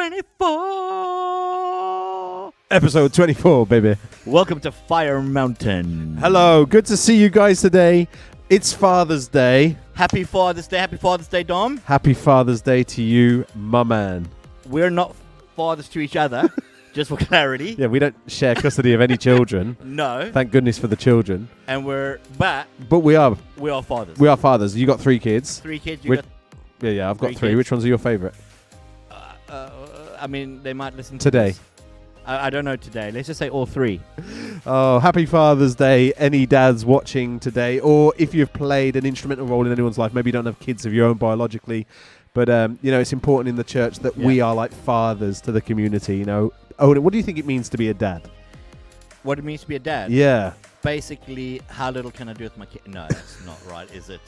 24. Episode 24, baby. Welcome to Fire Mountain. Hello, good to see you guys today. It's Father's Day. Happy Father's Day. Happy Father's Day, Dom. Happy Father's Day to you, my man. We're not fathers to each other, just for clarity. Yeah, we don't share custody of any children. No. Thank goodness for the children. And But we are fathers. We are fathers. You got 3 kids. 3 kids. Yeah, I've got 3. kids. Which ones are your favorite? I mean, they might listen to Today. this. I don't know today. Let's just say all 3. Oh, happy Father's Day. Any dads watching today, or if you've played an instrumental role in anyone's life, maybe you don't have kids of your own biologically, but it's important in the church that we are like fathers to the community. Owen, what do you think it means to be a dad? What it means to be a dad? Yeah. Basically, how little can I do with my kid? No, that's not right, is it?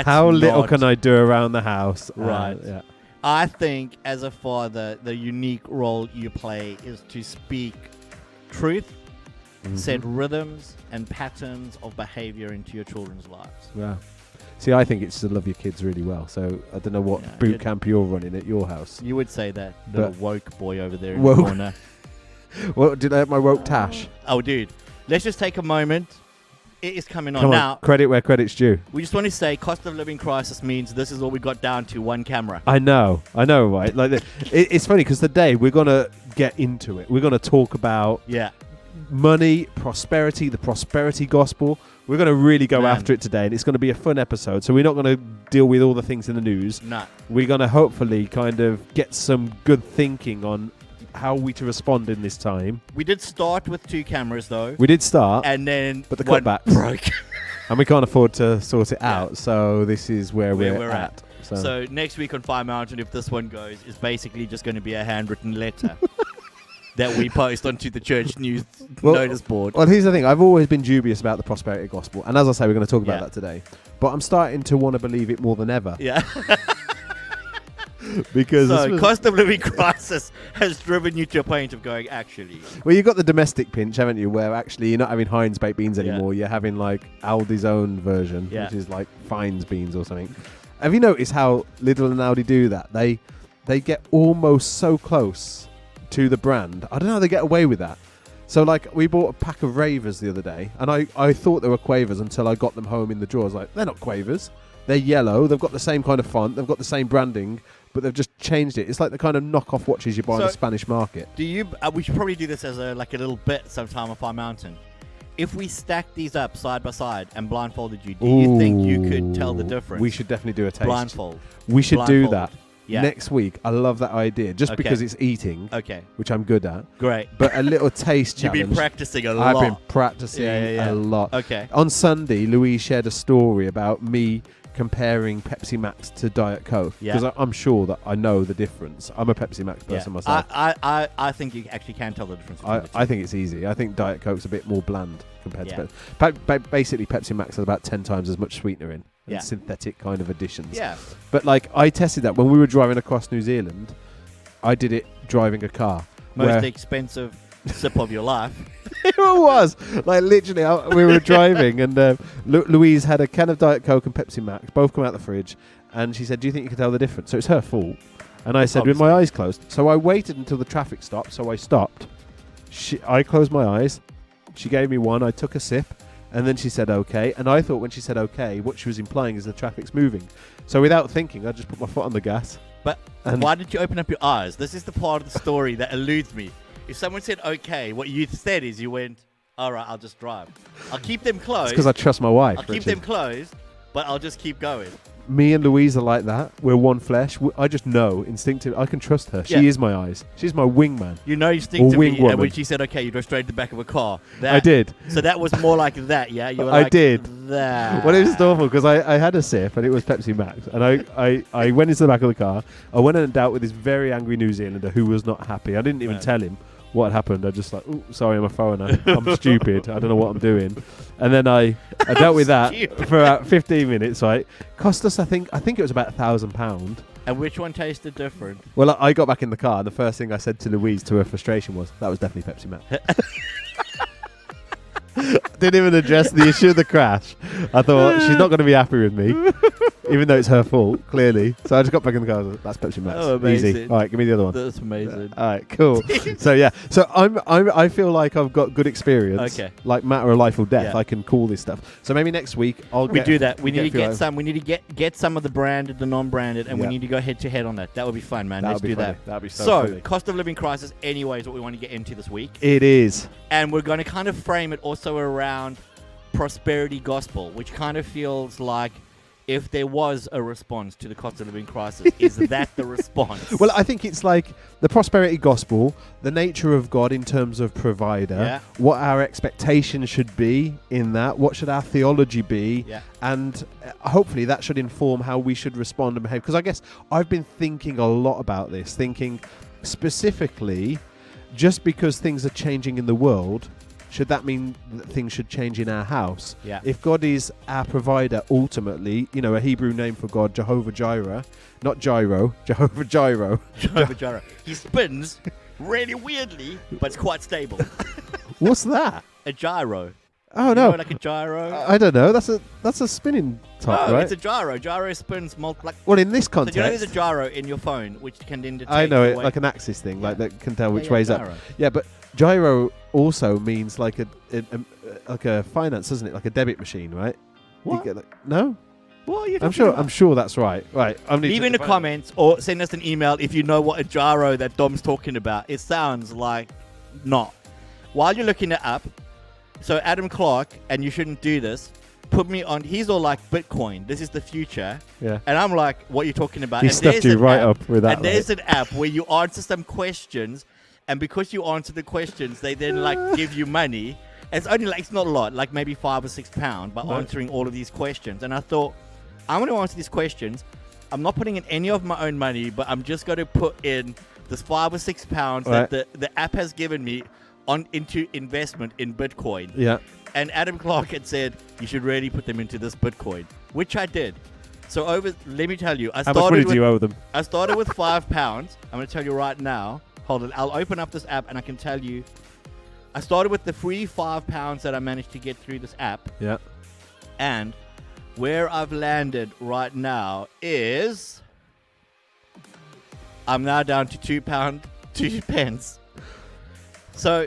How little can I do around the house? Right. Yeah. I think as a father, the unique role you play is to speak truth, set rhythms and patterns of behavior into your children's lives. Wow. See, I think it's to love your kids really well. So I don't know what boot camp you're running at your house. You would say that. The woke boy over there in woke. the corner. Well, did I have my woke tash? Oh, dude. Let's just take a moment. It is coming on Come on, now. Credit where credit's due. We just want to say cost of living crisis means this is what we got down to, one camera. I know, right? Like it's funny because today we're going to get into it. We're going to talk about money, prosperity, the prosperity gospel. We're going to really go after it today, and it's going to be a fun episode. So we're not going to deal with all the things in the news. No. We're going to hopefully kind of get some good thinking on how we to respond in this time. We did start with 2 cameras, though. We did start. And then but the one cutbacks broke. And we can't afford to sort it out. So this is where we're at. So next week on Fire Mountain, if this one goes, is basically just going to be a handwritten letter that we post onto the church news notice board. Well, here's the thing. I've always been dubious about the prosperity gospel. And as I say, we're going to talk about that today. But I'm starting to want to believe it more than ever. Yeah. Because cost of living crisis has driven you to a point of going, actually. Well, you've got the domestic pinch, haven't you, where actually you're not having Heinz baked beans anymore. You're having like Aldi's own version, which is like Fines beans or something. Have you noticed how Lidl and Aldi do that? They get almost so close to the brand. I don't know how they get away with that. So like we bought a pack of Ravers the other day, and I thought they were Quavers until I got them home in the drawer. I was like, they're not Quavers. They're yellow. They've got the same kind of font. They've got the same branding, but they've just changed it. It's like the kind of knockoff watches you buy in the Spanish market. Do you? We should probably do this as a little bit sometime on Fire Mountain. If we stack these up side by side and blindfolded you, do you think you could tell the difference? We should definitely do a taste. Blindfold. We should do that. Yeah. Next week. I love that idea. Just because it's eating, which I'm good at. Great. But a little taste challenge. You've been practicing a lot. I've been practicing a lot. Okay. On Sunday, Louise shared a story about me comparing Pepsi Max to Diet Coke. Because I'm sure that I know the difference. I'm a Pepsi Max person myself. I think you actually can tell the difference. I think it's easy. I think Diet Coke's a bit more bland compared to Pepsi. Basically, Pepsi Max has about 10 times as much sweetener in. And synthetic kind of additions. Yeah. But like I tested that when we were driving across New Zealand. I did it driving a car. Most expensive sip of your life. It was like literally we were driving and Louise had a can of Diet Coke and Pepsi Max both come out the fridge, and she said, do you think you can tell the difference? So it's her fault. And I said, with my eyes closed. So I waited until the traffic stopped. So I stopped. I closed my eyes. She gave me one. I took a sip. And then she said, okay. And I thought when she said, okay, what she was implying is the traffic's moving. So without thinking, I just put my foot on the gas. But why did you open up your eyes? This is the part of the story that eludes me. If someone said, okay, what you said is you went, all right, I'll just drive. I'll keep them closed. It's because I trust my wife. I'll keep them closed, but I'll just keep going. Me and Louise are like that. We're one flesh. I just know instinctively. I can trust her. She is my eyes. She's my wingman. You know instinctively. And when she said, okay, you drove straight to the back of a car. I did. So that was more like that, yeah? You were I did. That. Well, it was awful because I had a sip and it was Pepsi Max. And I went into the back of the car. I went and dealt with this very angry New Zealander who was not happy. I didn't even tell him what happened. I just like, oh, sorry, I'm a foreigner. I'm stupid. I don't know what I'm doing. And then I dealt with that for about 15 minutes. Right, cost us I think it was about £1,000. And which one tasted different? Well, I got back in the car, and the first thing I said to Louise, to her frustration, was that was definitely Pepsi Max. Didn't even address the issue of the crash. I thought she's not going to be happy with me. even though it's her fault, clearly. So I just got back in the car. That's Pepsi Max. Oh, amazing. Easy. All right, give me the other one. That's amazing. All right, cool. So yeah, so I feel like I've got good experience. Okay. Like matter of life or death, Yeah. I can call this stuff. So maybe next week We do that. We need to a few get over. some. We need to get some of the branded, the non-branded, and we Yeah. need to go head to head on that. That would be fun, man. Let's That'd be do funny. that. That'd be so So, funny. cost of living crisis, anyway, is what we want to get into this week, It is. and we're going to kind of frame it also around prosperity gospel, which kind of feels like if there was a response to the cost of living crisis, is that the response? Well, I think it's like the prosperity gospel, the nature of God in terms of provider, Yeah. what our expectations should be in that, what should our theology be, Yeah. and hopefully that should inform how we should respond and behave. Because I guess I've been thinking a lot about this, thinking specifically, just because things are changing in the world, should that mean that things should change in our house? Yeah. If God is our provider, ultimately, you know, a Hebrew name for God, Jehovah Jireh, not Gyro, Jehovah Jireh. Jehovah Jireh. He spins really weirdly, but it's quite stable. What's that? A gyro. Oh You no, know, like a gyro. I don't know. That's a spinning top, No, right? it's a gyro. Gyro spins like. Well, in this So context, you know, there's a gyro in your phone, which can then detect. I know it the way- like an axis thing, like Yeah. that can tell which Yeah, way's gyro. up. Yeah, but gyro also means like a finance, doesn't it? Like a debit machine, right? What? You get no, What are you I'm talking sure. about? I'm sure that's right. Right. Leave in the comments or send us an email if you know what a gyro that Dom's talking about. It sounds like not. While you're looking it up, so Adam Clark, and you shouldn't do this, put me on. He's all like Bitcoin. This is the future. Yeah. And I'm like, what are you talking about? He And stuffed there's you an right app- up with that. And there's an app where you answer some questions, and because you answer the questions, they then like give you money. It's only like, it's not a lot, like maybe £5 or £6 by Right. answering all of these questions. And I thought, I'm going to answer these questions. I'm not putting in any of my own money, but I'm just going to put in this £5 or £6 Right. that the app has given me into investment in Bitcoin. Yeah. And Adam Clark had said, you should really put them into this Bitcoin, which I did. So let me tell you, How much money do you owe them? I started with £5. I'm going to tell you right now. Hold on. I'll open up this app and I can tell you. I started with the free £5 that I managed to get through this app. Yeah. And where I've landed right now is I'm now down to £2, 2 pence. So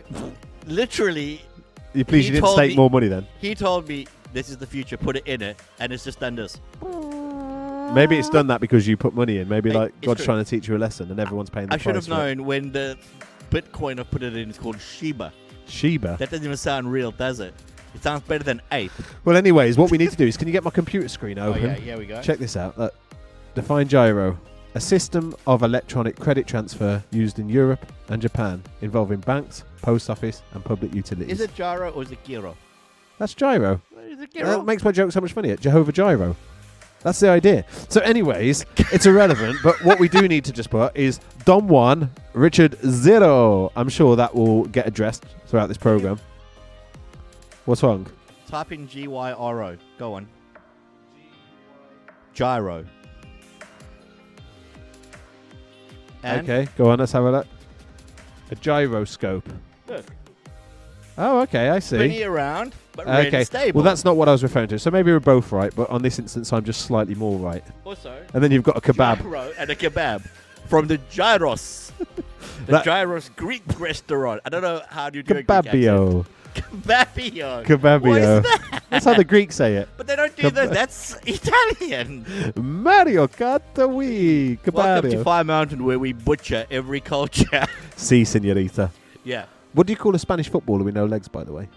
literally, You please, He you didn't told stake me- more money then. he told me this is the future, put it in it, and it's just done this. Maybe it's done that because you put money in. Maybe Hey, like it's God's true. trying to teach you a lesson and everyone's paying the I should price have for it. known when the Bitcoin I put it in is called Shiba. Sheba. That doesn't even sound real, does it? It sounds better than ape. Well, anyways, what we need to do is, can you get my computer screen Oh open? yeah, here we go. Check this out. Look. Define gyro. A system of electronic credit transfer used in Europe and Japan, involving banks, post office, and public utilities. Is it gyro or is it gyro? That's gyro. Is it That gyro? makes my joke so much funnier. Jehovah Gyro. That's the idea. So, anyways, it's irrelevant. But what we do need to just put is Dom 1, Richard 0. I'm sure that will get addressed throughout this program. What's wrong? Type in GYRO. Go on. Gyro. And Okay, go on. Let's have a look. A gyroscope. Look. Oh, okay. I see. Spinny around, but really Okay. stable. Well, that's not what I was referring to. So maybe we're both right, but on this instance, I'm just slightly more right. also And then you've got a kebab. gyro and a kebab from the Gyros. The That- Gyros Greek restaurant. I don't know how do you do a Greek accent. Kebabio. Kebabio. Kebabio. What is that? That's how the Greeks say it. But they don't do that. That's Italian. Mario Katawi. Welcome to Kebabio. Fire Mountain, where we butcher every culture. Si, senorita. Yeah. What do you call a Spanish footballer with no legs, by the way?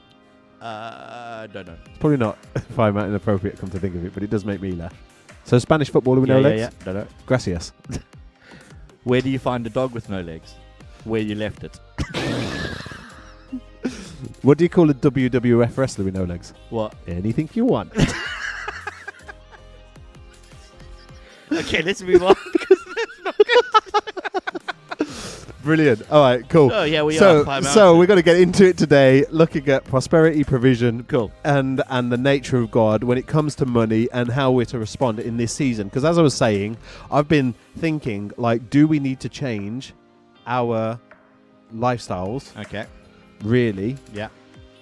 Don't know. It's probably not Fire Mountain appropriate, come to think of it, but it does make me laugh. So Spanish footballer with no legs? Yeah. Don't know. Gracias. Where do you find a dog with no legs? Where you left it. What do you call a WWF wrestler with no legs? What? Anything you want. Okay, let's move on. Brilliant. All right, cool. Oh, yeah, we are. So Fire we're Mountain. going to get into it today, looking at prosperity, provision, Cool. and the nature of God when it comes to money and how we're to respond in this season. Because as I was saying, I've been thinking, like, do we need to change our lifestyles, Okay. really? Yeah.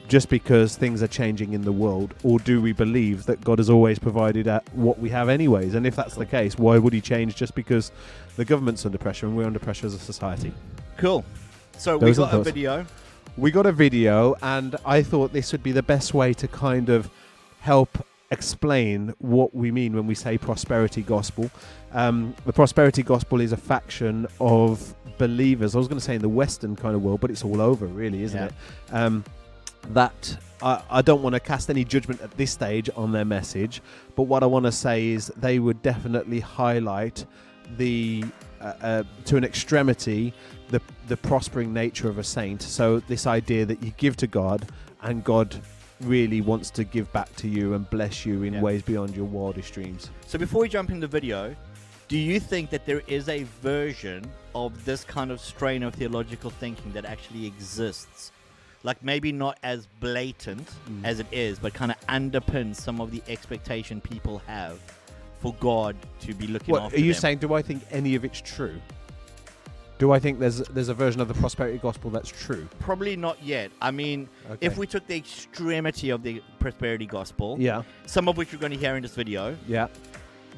just because things are changing in the world, or do we believe that God has always provided what we have anyways? And if that's the case, why would he change just because the government's under pressure and we're under pressure as a society? Cool. So we got a video. We got a video, and I thought this would be the best way to kind of help explain what we mean when we say prosperity gospel. The prosperity gospel is a faction of believers, I was going to say in the Western kind of world, but it's all over really, isn't it? That I don't want to cast any judgment at this stage on their message, but what I want to say is they would definitely highlight the to an extremity the prospering nature of a saint. So this idea that you give to God and God really wants to give back to you and bless you in ways beyond your wildest dreams. So before we jump in the video, do you think that there is a version of this kind of strain of theological thinking that actually exists? Like maybe not as blatant as it is, but kind of underpins some of the expectation people have for God to be looking after them. Are you saying, do I think any of it's true? Do I think there's a version of the prosperity gospel that's true? Probably not yet. I mean, if we took the extremity of the prosperity gospel, some of which you're going to hear in this video,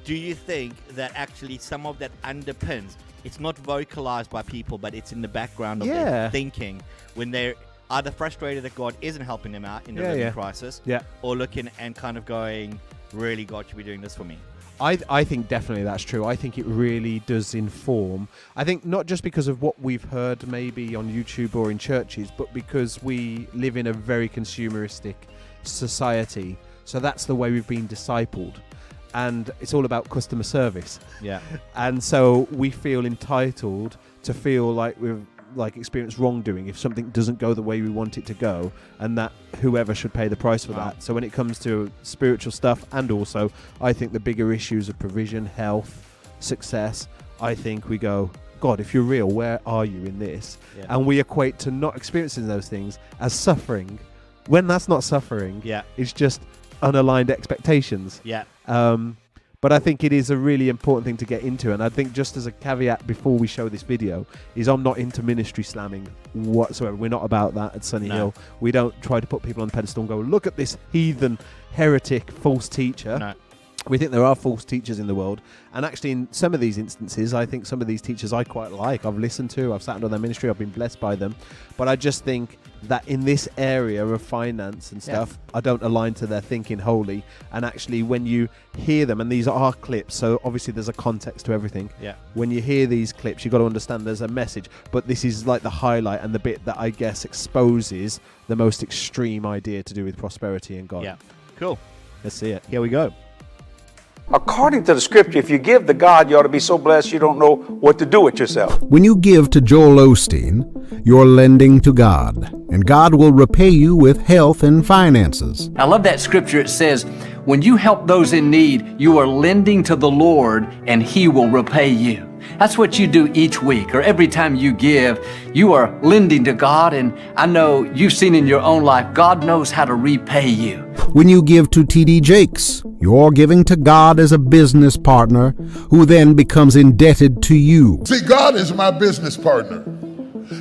do you think that actually some of that underpins, it's not vocalized by people, but it's in the background of their thinking when they're either frustrated that God isn't helping them out in the living crisis, or looking and kind of going, really, God should be doing this for me? I think definitely that's true. I think it really does inform. I think not just because of what we've heard maybe on YouTube or in churches, but because we live in a very consumeristic society. So that's the way we've been discipled. And it's all about customer service. And so we feel entitled to feel like we've experience wrongdoing if something doesn't go the way we want it to go, and that whoever should pay the price for that. So when it comes to spiritual stuff, and also I think the bigger issues of provision, health, success, I think we go, God, if you're real, where are you in this? And we equate to not experiencing those things as suffering, when that's not suffering. It's just unaligned expectations. But I think it is a really important thing to get into. And I think just as a caveat before we show this video is I'm not into ministry slamming whatsoever. We're not about that at Sunny Hill. We don't try to put people on the pedestal and go, look at this heathen, heretic, false teacher. We think there are false teachers in the world. And actually in some of these instances, I think some of these teachers I quite like. I've listened to, I've sat under their ministry, I've been blessed by them. But I just think that in this area of finance and stuff, I don't align to their thinking wholly. And actually when you hear them, and these are clips, so obviously there's a context to everything. When you hear these clips, you've got to understand there's a message. But this is like the highlight and the bit that I guess exposes the most extreme idea to do with prosperity and God. Cool. Let's see it. Here we go. According to the scripture, if you give to God, you ought to be so blessed you don't know what to do with yourself. When you give to Joel Osteen, you're lending to God, and God will repay you with health and finances. I love that scripture. It says, when you help those in need, you are lending to the Lord, and He will repay you. That's what you do each week, or every time you give, you are lending to God, and I know you've seen in your own life, God knows how to repay you. When you give to T.D. Jakes, you're giving to God as a business partner who then becomes indebted to you. See, God is my business partner,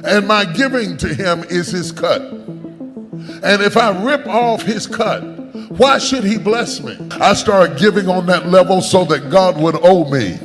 and my giving to Him is His cut. And if I rip off His cut, why should He bless me? I start giving on that level so that God would owe me.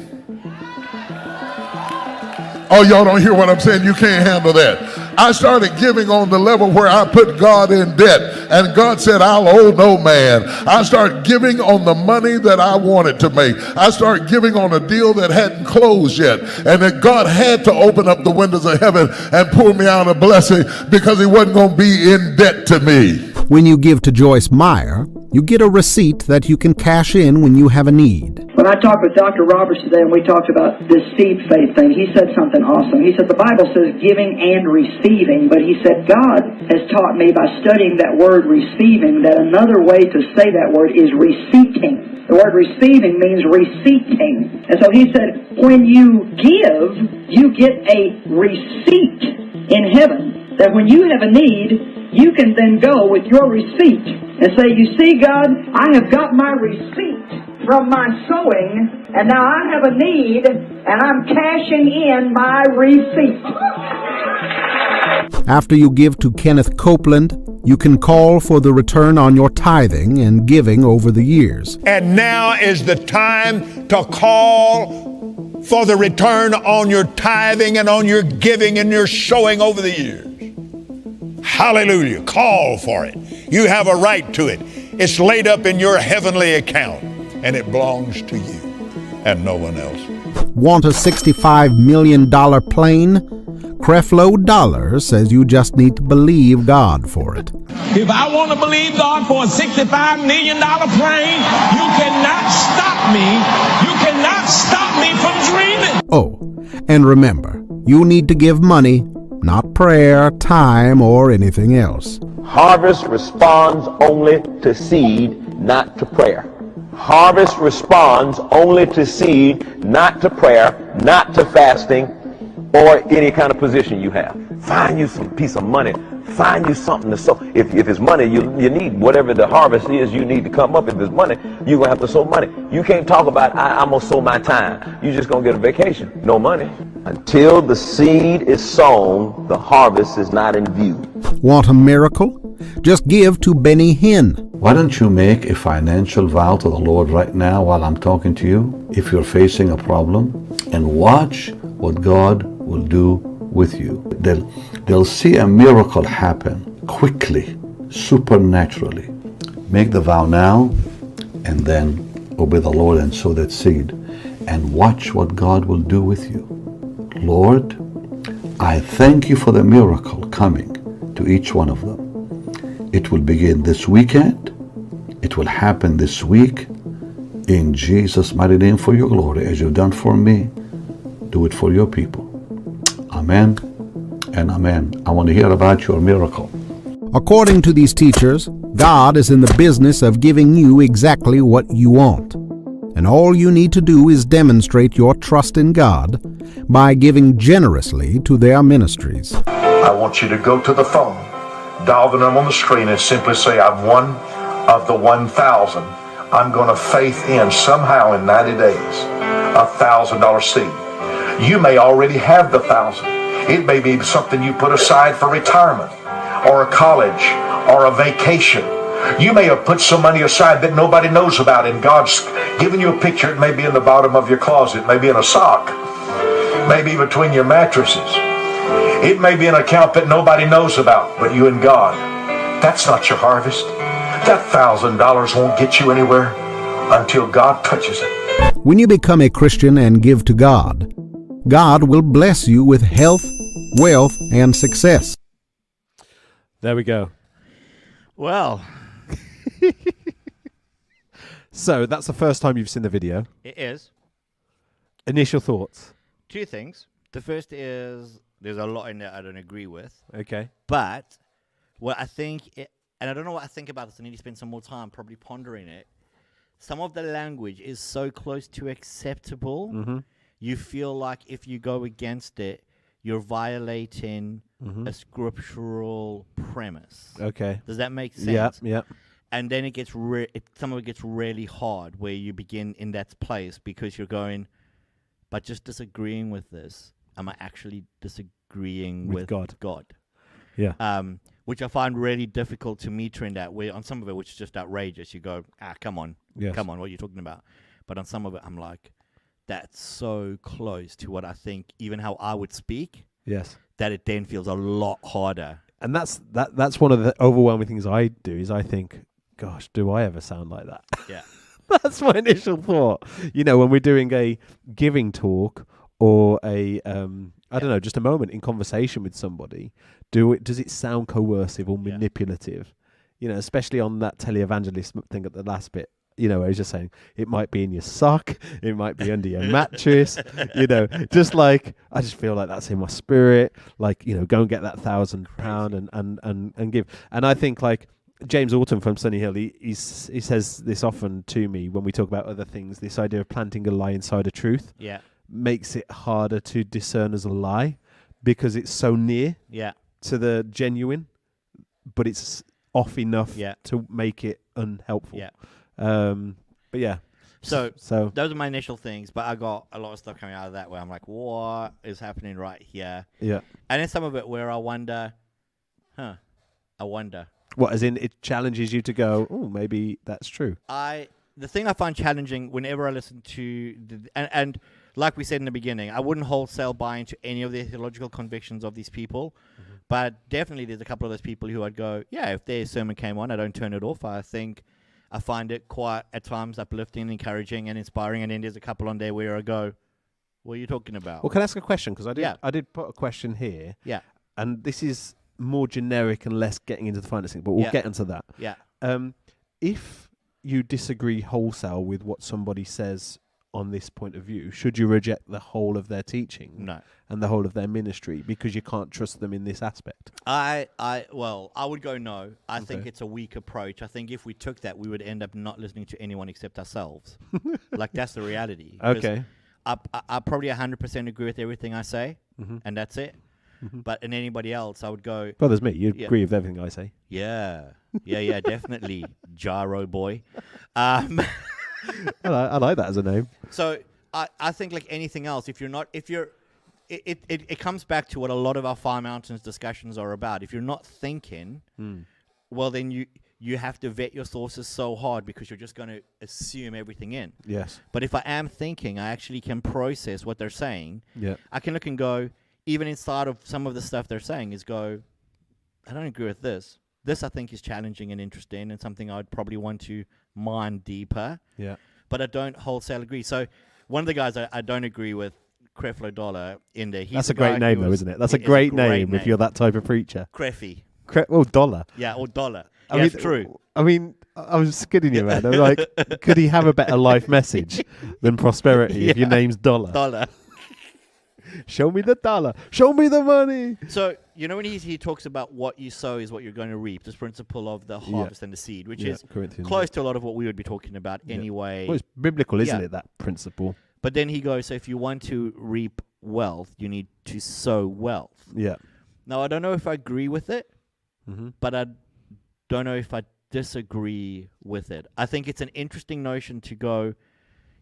Oh, y'all don't hear what I'm saying? You can't handle that. I started giving on the level where I put God in debt, and God said, I'll owe no man. I started giving on the money that I wanted to make. I started giving on a deal that hadn't closed yet, and that God had to open up the windows of heaven and pour me out a blessing because He wasn't going to be in debt to me. When you give to Joyce Meyer, you get a receipt that you can cash in when you have a need. When I talked with Dr. Roberts today and we talked about this seed faith thing, he said something awesome. He said the Bible says giving and receiving, but he said God has taught me by studying that word receiving that another way to say that word is receipting. The word receiving means receipting. And so he said when you give, you get a receipt in heaven that when you have a need, you can then go with your receipt and say, you see, God, I have got my receipt from my sowing, and now I have a need, and I'm cashing in my receipt. After you give to Kenneth Copeland, you can call for the return on your tithing and giving over the years. And now is the time to call for the return on your tithing and on your giving and your sowing over the years. Hallelujah. Call for it. You have a right to it. It's laid up in your heavenly account, and it belongs to you and no one else. Want a $65 million plane? Creflo Dollar says you just need to believe God for it. If I want to believe God for a $65 million plane, you cannot stop me. You cannot stop me from dreaming. Oh, and remember, you need to give money, not prayer, time, or anything else. Harvest responds only to seed, not to prayer. Harvest responds only to seed, not to prayer, not to fasting, or any kind of position you have. Find you some piece of money. Find you something to sow. If it's money, you need whatever the harvest is, you need to come up. If it's money, you're going to have to sow money. You can't talk about, I'm going to sow my time. You're just going to get a vacation. No money. Until the seed is sown, the harvest is not in view. Want a miracle? Just give to Benny Hinn. Why don't you make a financial vow to the Lord right now while I'm talking to you, if you're facing a problem, and watch what God will do with you. They'll see a miracle happen quickly, supernaturally. Make the vow now, and then obey the Lord and sow that seed, and watch what God will do with you. Lord, I thank you for the miracle coming to each one of them. It will begin this weekend. It will happen this week. In Jesus' mighty name, for your glory, as you've done for me, do it for your people. Amen and amen. I want to hear about your miracle. According to these teachers, God is in the business of giving you exactly what you want. And all you need to do is demonstrate your trust in God by giving generously to their ministries. I want you to go to the phone, dial the number on the screen, and simply say, I'm one of the 1,000. I'm going to faith in somehow in 90 days $1,000 seed. You may already have the 1,000. It may be something you put aside for retirement or a college or a vacation. You may have put some money aside that nobody knows about, and God's given you a picture. It may be in the bottom of your closet, maybe in a sock, maybe between your mattresses. It may be an account that nobody knows about but you and God. That's not your harvest. That $1,000 won't get you anywhere until God touches it. When you become a Christian and give to God, God will bless you with health, wealth, and success. There we go. Well, so that's the first time you've seen the video. it is. Initial thoughts? Two things. The first is there's a lot in there I don't agree with. Okay. But what I think, and I don't know what I think about this, I need to spend some more time probably pondering it. Some of the language is so close to acceptable. Mm-hmm. You feel like if you go against it, you're violating a scriptural premise. Okay. Does that make sense? Yeah. And then it gets some of it gets really hard where you begin in that place because you're going, but just disagreeing with this, am I actually disagreeing with God? Yeah. Which I find really difficult to meter in that way. On some of it, which is just outrageous, you go, come on, come on, what are you talking about? But on some of it, I'm like, that's so close to what I think, even how I would speak. Yes. That it then feels a lot harder. And that's one of the overwhelming things I do is I think, gosh, do I ever sound like that? Yeah. That's my initial thought. You know, when we're doing a giving talk or a I don't know, just a moment in conversation with somebody, does it sound coercive or manipulative? You know, especially on that televangelist thing at the last bit. You know, I was just saying, it might be in your sock, it might be under your mattress, you know, just like, I just feel like that's in my spirit, like, you know, go and get that £1,000 and give. And I think like James Orton from Sunny Hill, he says this often to me when we talk about other things, this idea of planting a lie inside a truth makes it harder to discern as a lie because it's so near to the genuine, but it's off enough to make it unhelpful. Yeah. But yeah. So those are my initial things, but I got a lot of stuff coming out of that where I'm like, what is happening right here? Yeah. And then some of it where I wonder. What, as in it challenges you to go, oh, maybe that's true? The thing I find challenging whenever I listen to, and like we said in the beginning, I wouldn't wholesale buy into any of the theological convictions of these people, but definitely there's a couple of those people who I'd go, yeah, if their sermon came on, I don't turn it off. I find it quite, at times, uplifting, encouraging, and inspiring, and then there's a couple on there where I go, what are you talking about? Well, can I ask a question? Because I did put a question here. Yeah. And this is more generic and less getting into the financing, but we'll get into that. Yeah. If you disagree wholesale with what somebody says on this point of view, should you reject the whole of their teaching? No. And the whole of their ministry because you can't trust them in this aspect? I would go no. I think it's a weak approach. I think if we took that, we would end up not listening to anyone except ourselves. Like, that's the reality. Okay. I probably 100% agree with everything I say, and that's it. But in anybody else, I would go... Well, there's me. You agree with everything I say. Yeah, definitely. Gyro boy. I like that as a name. So I think like anything else, it comes back to what a lot of our Fire Mountains discussions are about. If you're not thinking, well, then you have to vet your sources so hard because you're just going to assume everything in. Yes. But if I am thinking, I actually can process what they're saying. Yeah. I can look and go, even inside of some of the stuff they're saying, is go, I don't agree with this. This, I think, is challenging and interesting and something I'd probably want to mine deeper. Yeah. But I don't wholesale agree. So one of the guys I don't agree with, Creflo Dollar, in there. That's a great name, though, isn't it? That's a great name if you're that type of preacher. Creffy. Dollar. Yeah, or Dollar. I Yeah, mean, it's true. I mean, I was kidding you, man. I'm like, could he have a better life message than prosperity if your name's Dollar? Dollar. Show me the dollar. Show me the money. So, you know, when he talks about what you sow is what you're going to reap, this principle of the harvest and the seed, which is close to a lot of what we would be talking about anyway. Well, it's biblical, isn't it, that principle? But then he goes, so if you want to reap wealth, you need to sow wealth. Yeah. Now, I don't know if I agree with it, but I don't know if I disagree with it. I think it's an interesting notion to go,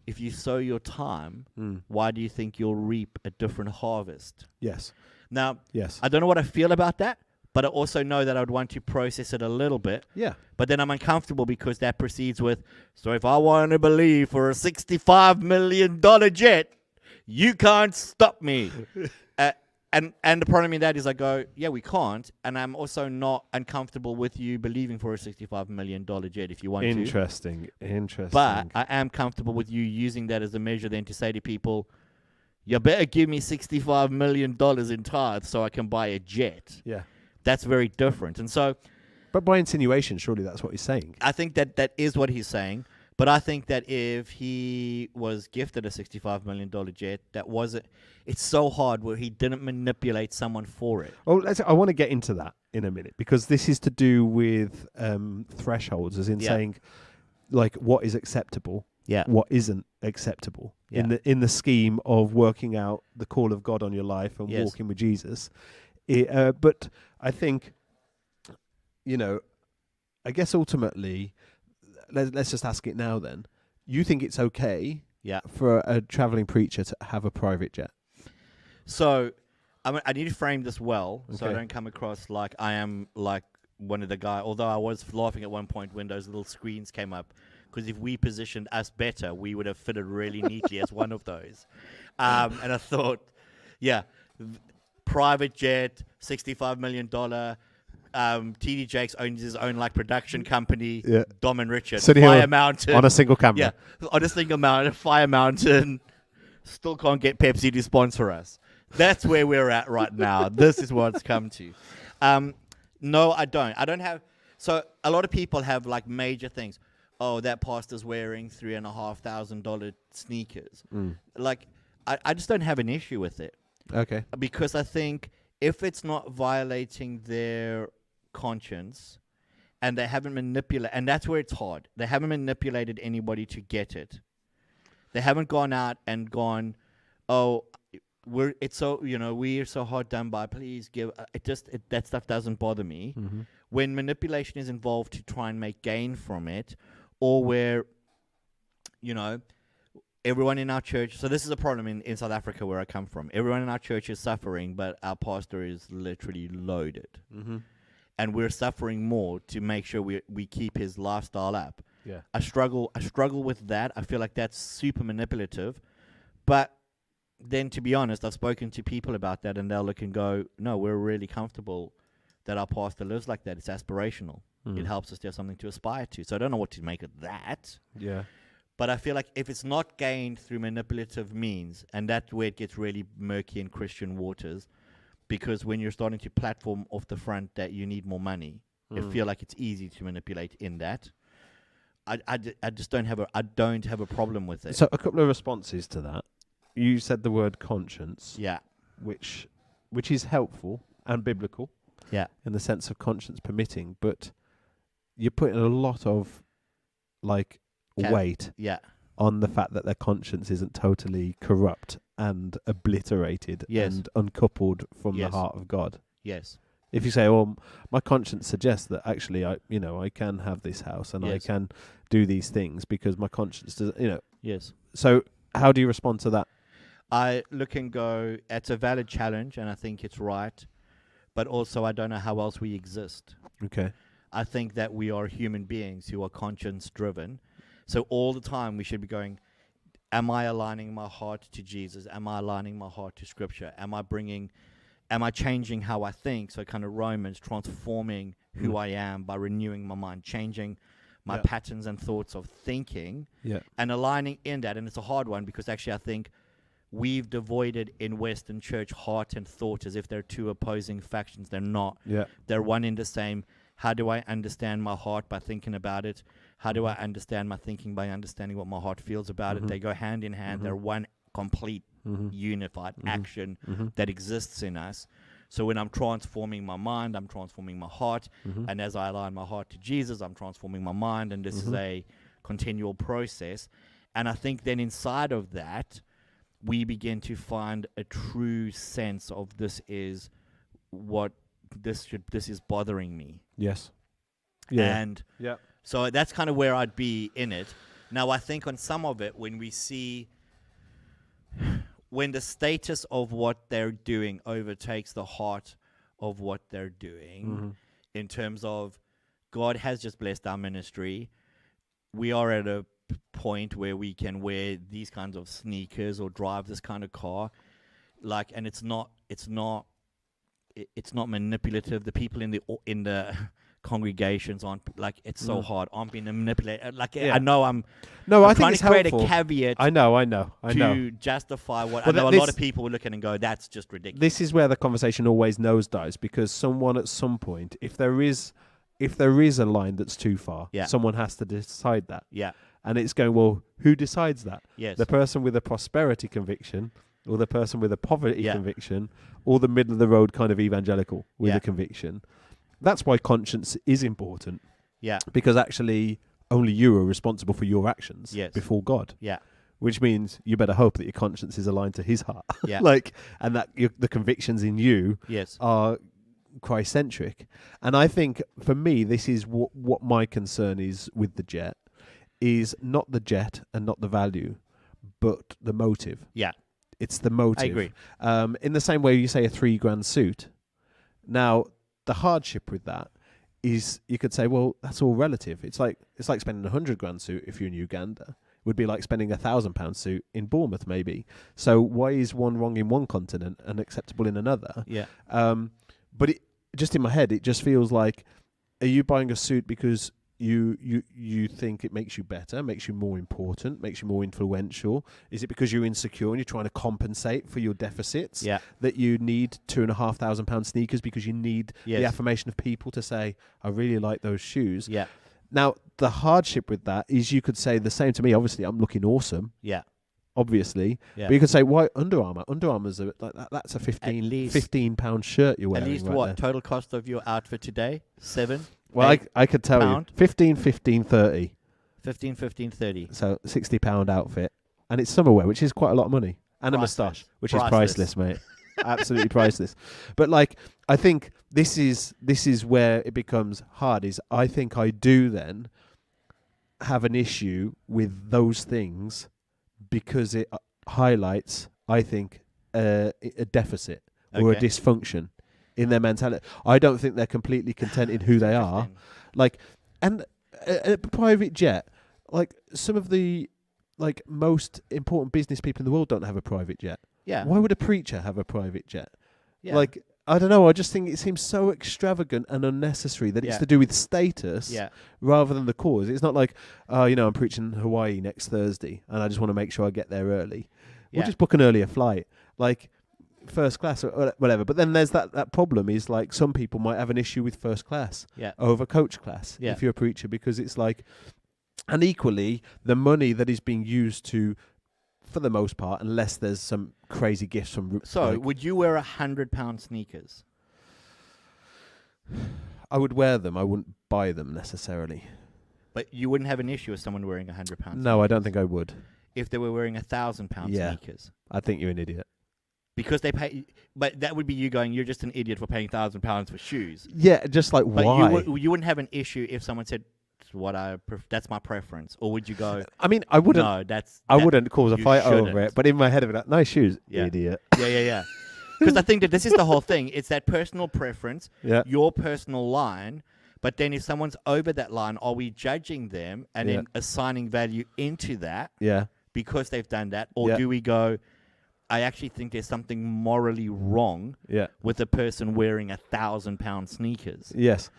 if you sow your time, why do you think you'll reap a different harvest? Yes. Now, yes. I don't know what I feel about that, but I also know that I would want to process it a little bit. Yeah. But then I'm uncomfortable because that proceeds with, so if I want to believe for a $65 million jet, you can't stop me. And the problem in that is I go, yeah, we can't. And I'm also not uncomfortable with you believing for a $65 million jet if you want to. Interesting. But I am comfortable with you using that as a measure then to say to people, you better give me $65 million in tithes so I can buy a jet. Yeah. That's very different. And so... But by insinuation, surely that's what he's saying. I think that is what he's saying. But I think that if he was gifted a $65 million jet, that wasn't... It's so hard where he didn't manipulate someone for it. Oh, I want to get into that in a minute because this is to do with thresholds, as in saying, like, what is acceptable, what isn't acceptable in the scheme of working out the call of God on your life and walking with Jesus. But I think, you know, I guess ultimately... Let's just ask it now then. You think it's okay for a traveling preacher to have a private jet? So, I need to frame this well so I don't come across like I am like one of the guys, although I was laughing at one point when those little screens came up, because if we positioned us better, we would have fitted really neatly as one of those. And I thought, private jet, $65 million, TD Jakes owns his own like production company. Dom and Richard, Fire Mountain on a single camera. Yeah, on a single mountain, Fire Mountain. Still can't get Pepsi to sponsor us. That's where we're at right now. This is what it's come to. No, I don't. I don't have. So a lot of people have like major things. Oh, that pastor's wearing $3,500 sneakers. Like, I just don't have an issue with it. Okay. Because I think if it's not violating their conscience and they haven't manipulated, and that's where it's hard. They haven't manipulated anybody to get it. They haven't gone out and gone, oh, we're so hard done by. Please give. That stuff doesn't bother me. When manipulation is involved to try and make gain from it, or where, you know, everyone in our church. So this is a problem in South Africa where I come from. Everyone in our church is suffering, but our pastor is literally loaded. and we're suffering more to make sure we keep his lifestyle up. Yeah. I struggle with that. I feel like that's super manipulative. But then, to be honest, I've spoken to people about that, and they'll look and go, no, we're really comfortable that our pastor lives like that. It's aspirational. It helps us to have something to aspire to. So I don't know what to make of that. Yeah. But I feel like if it's not gained through manipulative means, and that's where it gets really murky in Christian waters, because when you're starting to platform off the front that you need more money, I feel like it's easy to manipulate in that. I just don't have a problem with it. So a couple of responses to that. You said the word conscience. Yeah. Which is helpful and biblical. Yeah. In the sense of conscience permitting, but you're putting a lot of weight on the fact that their conscience isn't totally corrupt and obliterated and uncoupled from the heart of God. Yes. If you say, "Well, my conscience suggests that actually I can have this house and I can do these things because my conscience does," Yes. So how do you respond to that? I look and go, it's a valid challenge, and I think it's right, but also I don't know how else we exist. Okay. I think that we are human beings who are conscience-driven. So all the time we should be going, am I aligning my heart to Jesus? Am I aligning my heart to Scripture? Am I changing how I think? So kind of Romans, transforming who I am by renewing my mind, changing my patterns and thoughts of thinking, and aligning in that. And it's a hard one because actually I think we've devoided in Western church heart and thought as if they're two opposing factions. They're not. Yeah. They're one in the same. How do I understand my heart by thinking about it? How do I understand my thinking by understanding what my heart feels about it? They go hand in hand. They're one complete, unified action that exists in us. So when I'm transforming my mind, I'm transforming my heart. And as I align my heart to Jesus, I'm transforming my mind. And this is a continual process. And I think then inside of that, we begin to find a true sense of this is bothering me. Yes. Yeah. And so that's kind of where I'd be in it. Now, I think on some of it, when we see when the status of what they're doing overtakes the heart of what they're doing, in terms of God has just blessed our ministry, we are at a point where we can wear these kinds of sneakers or drive this kind of car, and it's not manipulative. The people in the congregations aren't it's so hard. Aren't being manipulated. I know I'm I think trying it's to create helpful. a caveat. I know. To justify what I know. A lot of people will look at and go, "That's just ridiculous." This is where the conversation always nosedives because someone at some point, if there is a line that's too far, someone has to decide that. Yeah. And it's going, well, who decides that? Yes. The person with a prosperity conviction or the person with a poverty conviction or the middle of the road kind of evangelical with a conviction. That's why conscience is important. Yeah. Because actually only you are responsible for your actions before God. Yeah. Which means you better hope that your conscience is aligned to his heart. Yeah. And that the convictions in you are Christ-centric. And I think for me, this is what my concern is with the jet. Is not the jet and not the value, but the motive. Yeah. It's the motive. I agree. In the same way you say a $3,000 suit. Now, the hardship with that is you could say, well, that's all relative. It's like spending a $100,000 suit if you're in Uganda. It would be like spending a £1,000 suit in Bournemouth, maybe. So why is one wrong in one continent and acceptable in another? Yeah. But just in my head, it just feels like, are you buying a suit because you think it makes you better, makes you more important, makes you more influential? Is it because you're insecure and you're trying to compensate for your deficits that you need £2,500 sneakers because you need the affirmation of people to say, I really like those shoes? Yeah. Now, the hardship with that is you could say the same to me. Obviously, I'm looking awesome. Yeah. Obviously. Yeah. But you could say, why Under Armour? Under Armour's that's a £15 shirt you're wearing. At least right what? there. Total cost of your outfit today? 7? Well, I could tell pound? you, 15, 30. 15, 30. So £60 outfit, and it's summer wear, which is quite a lot of money, and Priceless. a moustache, which Priceless. is priceless, mate. Absolutely priceless. But I think this is where it becomes hard. Is I think I do then have an issue with those things because it highlights, I think, a deficit or a dysfunction in their mentality. I don't think they're completely content in who they are. Like, and a private jet, like some of the most important business people in the world don't have a private jet. Yeah. Why would a preacher have a private jet? Yeah. Like, I don't know. I just think it seems so extravagant and unnecessary that it's to do with status rather than the cause. It's not like, I'm preaching Hawaii next Thursday and I just want to make sure I get there early. We'll just book an earlier flight, like first class or whatever. But then there's that problem is like some people might have an issue with first class over coach class if you're a preacher, because it's like, and equally the money that is being used to, for the most part, unless there's some crazy gifts from... So, would you wear £100 sneakers? I would wear them. I wouldn't buy them necessarily. But you wouldn't have an issue with someone wearing £100? No, I don't think I would. If they were wearing £1,000 sneakers? I think you're an idiot. Because they pay... But that would be you going, you're just an idiot for paying £1,000 for shoes. Yeah, just like, but why? You wouldn't have an issue if someone said... that's my preference, or would you go? I mean, I wouldn't. No, I wouldn't cause a fight over it. But in my head, I'd be like, nice shoes, idiot. Yeah. Because I think that this is the whole thing. It's that personal preference, your personal line. But then, if someone's over that line, are we judging them and then assigning value into that? Yeah. Because they've done that, or do we go? I actually think there's something morally wrong. With a person wearing £1,000 sneakers. Yes.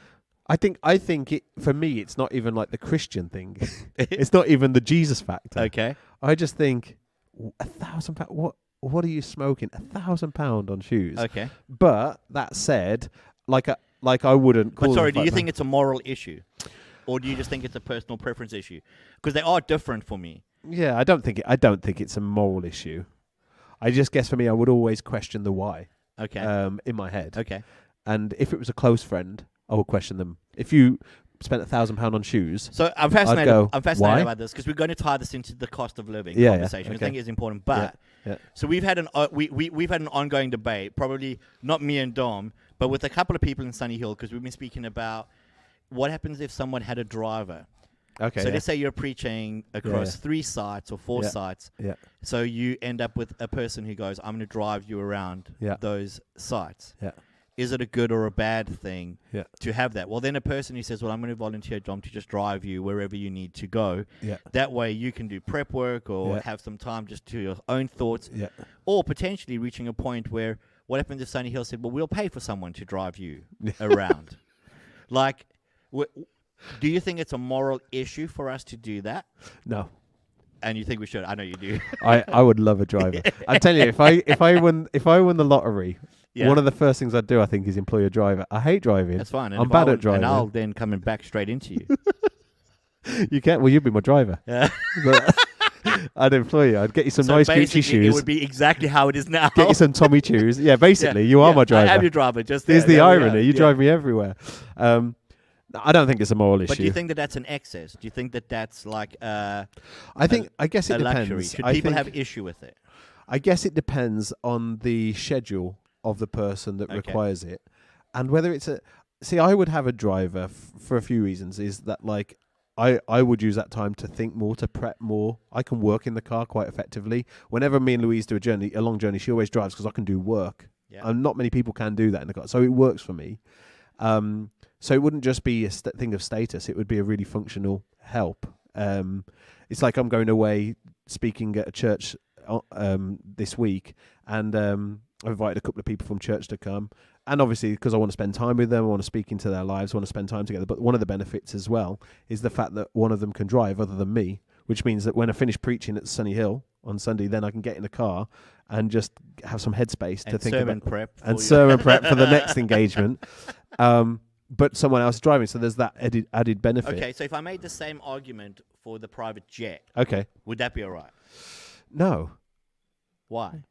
I think it, for me, it's not even like the Christian thing. It's not even the Jesus factor. Okay. I just think £1,000. What are you smoking? £1,000 on shoes. Okay. But that said, like I wouldn't. But sorry, do you think it's a moral issue, or do you just think it's a personal preference issue? Because they are different for me. Yeah, I don't think it's a moral issue. I just guess for me, I would always question the why. Okay. In my head. Okay. And if it was a close friend, I would question them. If you spent £1,000 on shoes, so I'm fascinated. I'd go, I'm fascinated why? about this because we're going to tie this into the cost of living conversation. I think it's important. But so we've had we've had an ongoing debate, probably not me and Dom, but with a couple of people in Sunny Hill, because we've been speaking about what happens if someone had a driver. Okay. So let's say you're preaching across 3 sites or 4 sites. Yeah. So you end up with a person who goes, "I'm going to drive you around those sites." Yeah. Is it a good or a bad thing to have that? Well, then a person who says, well, I'm going to volunteer, Dom, to just drive you wherever you need to go. Yeah. That way you can do prep work or have some time just to your own thoughts. Yeah. Or potentially reaching a point where, what happens if Sunny Hill said, well, we'll pay for someone to drive you around? Like, do you think it's a moral issue for us to do that? No. And you think we should? I know you do. I would love a driver. I tell you, if I won the lottery, one of the first things I'd do, I think, is employ a driver. I hate driving. That's fine. I'm bad at driving. And I'll then come and back straight into you. You can't. Well, you'd be my driver. Yeah. I'd employ you. I'd get you some nice Gucci shoes. It would be exactly how it is now. Get you some Tommy shoes. Yeah, basically, you are my driver. I am your driver. Just there's the irony. You drive me everywhere. I don't think it's a moral issue. But do you think that that's an excess? Do you think that that's like I guess it depends. Luxury? Should people have issue with it? I guess it depends on the schedule of the person that requires it, and whether it's a. See, I would have a driver for a few reasons. Is that like I would use that time to think more, to prep more. I can work in the car quite effectively. Whenever me and Louise do a long journey, she always drives because I can do work. Yeah. And not many people can do that in the car, so it works for me. So it wouldn't just be a thing of status. It would be a really functional help. It's like I'm going away speaking at a church this week, and I've invited a couple of people from church to come. And obviously, because I want to spend time with them, I want to speak into their lives, I want to spend time together. But one of the benefits as well is the fact that one of them can drive other than me, which means that when I finish preaching at Sunny Hill on Sunday, then I can get in the car and just have some headspace to think about sermon prep for the next engagement. But someone else is driving, so there's that added benefit. Okay, so if I made the same argument for the private jet, would that be all right? No. Why?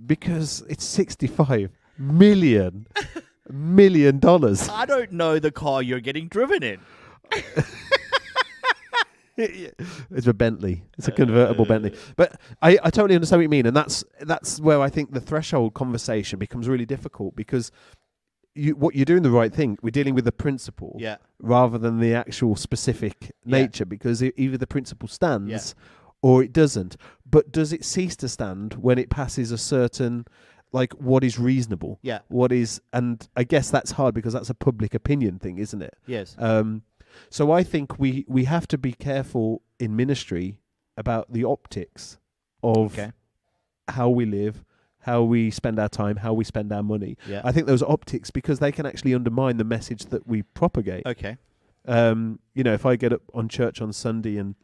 Because it's $65 million. I don't know the car you're getting driven in. It's a Bentley. It's a convertible Bentley. But I totally understand what you mean, and that's where I think the threshold conversation becomes really difficult, because what you're doing the right thing. We're dealing with the principle rather than the actual specific nature, because either the principle stands or it doesn't. But does it cease to stand when it passes a certain like what is reasonable. Yeah. What is, and I guess that's hard because that's a public opinion thing, isn't it? Yes. So I think we have to be careful in ministry about the optics of how we live, how we spend our time, how we spend our money. Yeah. I think those optics, because they can actually undermine the message that we propagate. Okay. You know, if I get up on church on Sunday and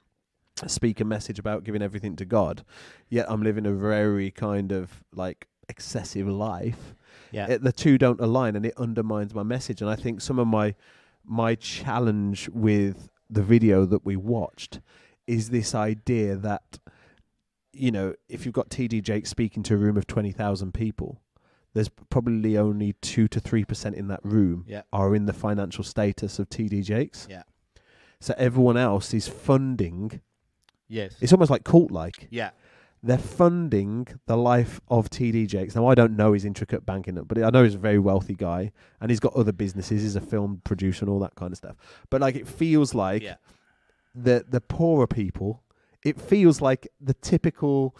speak a message about giving everything to God, yet I'm living a very kind of like excessive life, the two don't align, and it undermines my message. And I think some of my challenge with the video that we watched is this idea that, you know, if you've got TD Jakes speaking to a room of 20,000 people, there's probably only 2 to 3% in that room are in the financial status of TD Jakes. Yeah. So everyone else is funding. Yes. It's almost like cult-like. Yeah. They're funding the life of TD Jakes. Now, I don't know his intricate banking, but I know he's a very wealthy guy, and he's got other businesses. He's a film producer and all that kind of stuff. But like, it feels like the poorer people. It feels like the typical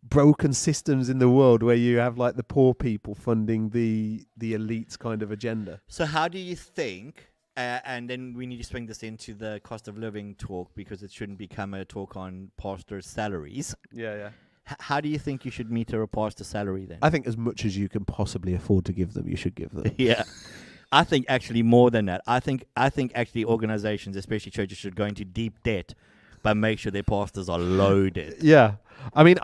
broken systems in the world where you have like the poor people funding the elites kind of agenda. So how do you think? And then we need to swing this into the cost of living talk, because it shouldn't become a talk on pastors' salaries. Yeah. How do you think you should meter a pastor's salary then? I think as much as you can possibly afford to give them, you should give them. Yeah. I think actually more than that. I think actually organizations, especially churches, should go into deep debt, but make sure their pastors are loaded. Yeah. I mean,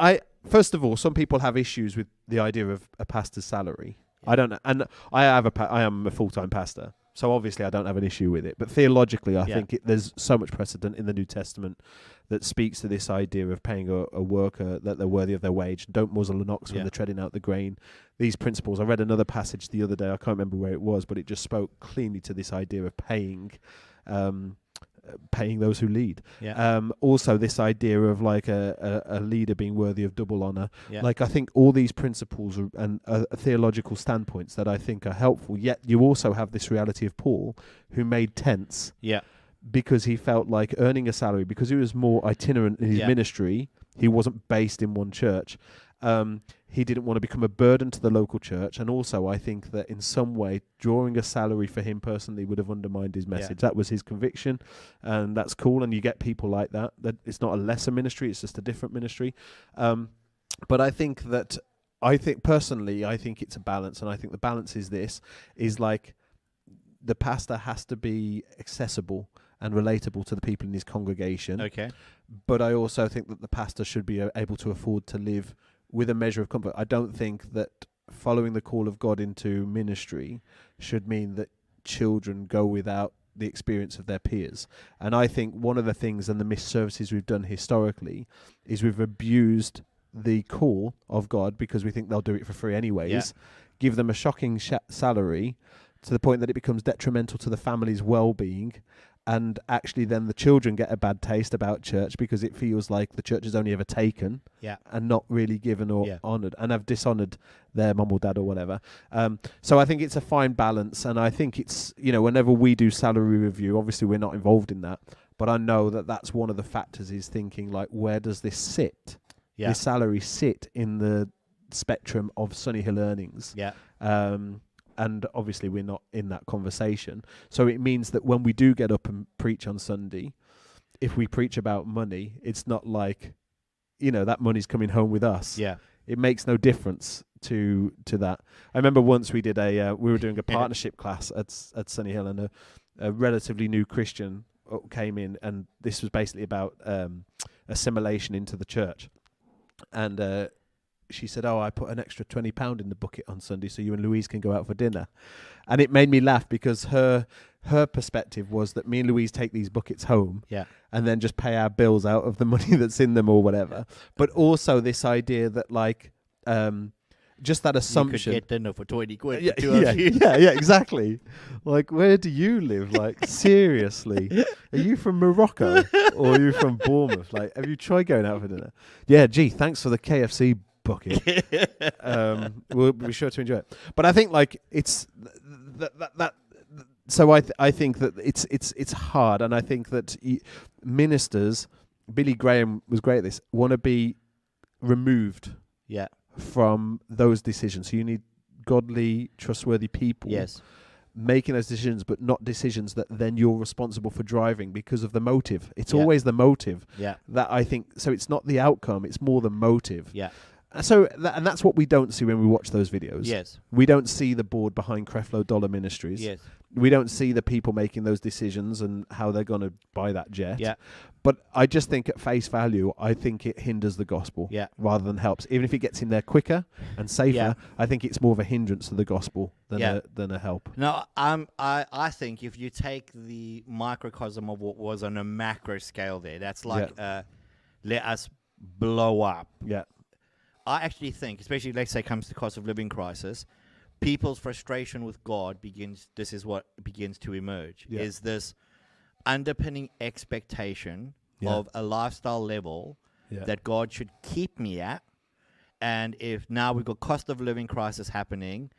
first of all, some people have issues with the idea of a pastor's salary. Yeah. I don't know. And I am a full-time pastor. So obviously I don't have an issue with it. But theologically, I think there's so much precedent in the New Testament that speaks to this idea of paying a worker that they're worthy of their wage. Don't muzzle an ox when they're treading out the grain. These principles. I read another passage the other day. I can't remember where it was, but it just spoke cleanly to this idea of paying those who lead. Also this idea of like a leader being worthy of double honor. Like, I think all these principles and theological standpoints that I think are helpful, yet you also have this reality of Paul, who made tents because he felt like earning a salary, because he was more itinerant in his ministry. He wasn't based in one church. He didn't want to become a burden to the local church, and also I think that in some way drawing a salary for him personally would have undermined his message. That was his conviction, and that's cool, and you get people like that it's not a lesser ministry, it's just a different ministry. But I think personally it's a balance, and I think the balance is like the pastor has to be accessible and relatable to the people in his congregation. Okay. But I also think that the pastor should be able to afford to live with a measure of comfort. I don't think that following the call of God into ministry should mean that children go without the experience of their peers. And I think one of the things and the misservices we've done historically is we've abused the call of God because we think they'll do it for free anyways, give them a shocking salary to the point that it becomes detrimental to the family's well-being. And actually then the children get a bad taste about church because it feels like the church is only ever taken and not really given or honoured, and have dishonoured their mum or dad or whatever. So I think it's a fine balance, and I think it's, whenever we do salary review, obviously we're not involved in that, but I know that that's one of the factors, is thinking like, where does this sit? This salary sit in the spectrum of Sunny Hill earnings? And obviously we're not in that conversation. So it means that when we do get up and preach on Sunday, if we preach about money, it's not like, that money's coming home with us. It makes no difference to that. I remember once we did we were doing a partnership class at Sunny Hill, and a relatively new Christian came in, and this was basically about assimilation into the church. And she said, I put an extra £20 in the bucket on Sunday so you and Louise can go out for dinner. And it made me laugh because her perspective was that me and Louise take these buckets home and then just pay our bills out of the money that's in them or whatever. But also this idea that like, just that assumption. You could get dinner for 20 quid. Yeah, exactly. Like, where do you live? Like, seriously, are you from Morocco or are you from Bournemouth? Like, have you tried going out for dinner? Yeah, gee, thanks for the KFC bucket. We'll be sure to enjoy it. But I think like it's that. So I think that it's hard, and I think that ministers, Billy Graham was great at this, want to be removed from those decisions. So you need godly, trustworthy people. Yes. Making those decisions, but not decisions that then you're responsible for driving because of the motive. It's Yeah. always the motive Yeah. that I think. So it's not the outcome; it's more the motive. Yeah. So and that's what we don't see when we watch those videos. Yes. We don't see the board behind Creflo Dollar Ministries. Yes. We don't see the people making those decisions and how they're going to buy that jet. Yeah. But I just think at face value, I think it hinders the gospel rather than helps. Even if it gets him there quicker and safer, I think it's more of a hindrance to the gospel than a help. No, I think if you take the microcosm of what was on a macro scale there, that's like let us blow up. Yeah. I actually think, especially let's say comes to cost of living crisis, people's frustration with God begins to emerge. Yeah. Is this underpinning expectation of a lifestyle level that God should keep me at, and if now we've got cost of living crisis happening,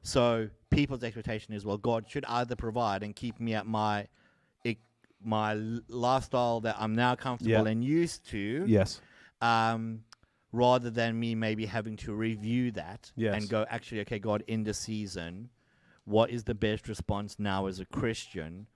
so people's expectation is, well, God should either provide and keep me at my lifestyle that I'm now comfortable and used to, rather than me maybe having to review that and go, actually, okay, God, in the season, what is the best response now as a Christian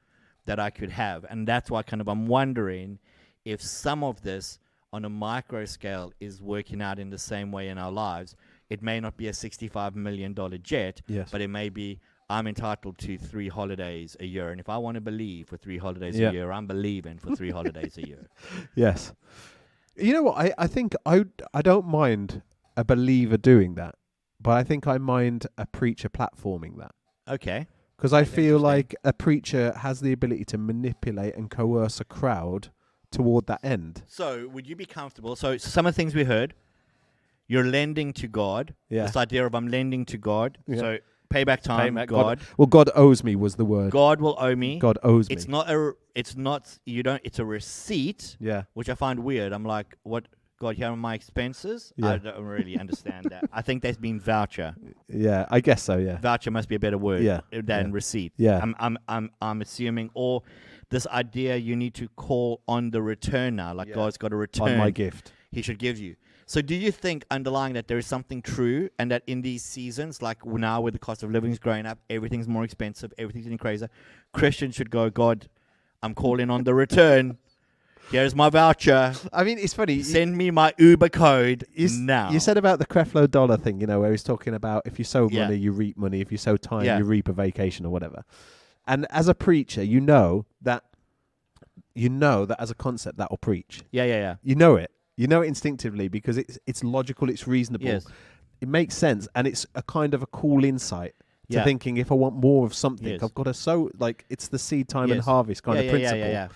that I could have? And that's why kind of I'm wondering if some of this on a micro scale is working out in the same way in our lives. It may not be a $65 million jet, but it may be, I'm entitled to 3 holidays a year. And if I want to believe for 3 holidays a year, I'm believing for 3 holidays a year. Yes. You know what? I think I don't mind a believer doing that, but I think I mind a preacher platforming that. Okay. Because I feel like a preacher has the ability to manipulate and coerce a crowd toward that end. So would you be comfortable? So some of the things we heard, you're lending to God. Yeah. This idea of I'm lending to God. Yeah. So payback time, God. God owes me was the word. God will owe me. God owes me. It's a receipt. Yeah. Which I find weird. I'm like, what? God, here are my expenses? Yeah. I don't really understand that. I think there's been voucher. Yeah, I guess so, yeah. Voucher must be a better word than receipt. Yeah. I'm assuming, or this idea you need to call on the return now, like God's got a return. On my gift. He should give you. So do you think underlying that there is something true, and that in these seasons, like now with the cost of living is growing up, everything's more expensive, everything's getting crazier, Christians should go, God, I'm calling on the return. Here's my voucher. I mean, it's funny. Send me my Uber code now. You said about the Creflo Dollar thing, where he's talking about if you sow money, you reap money. If you sow time, you reap a vacation or whatever. And as a preacher, you know that as a concept that will preach. Yeah. You know it. You know it instinctively because it's logical, it's reasonable. Yes. It makes sense, and it's a kind of a cool insight to thinking if I want more of something, I've got to sow. Like it's the seed time and harvest kind of principle. Yeah.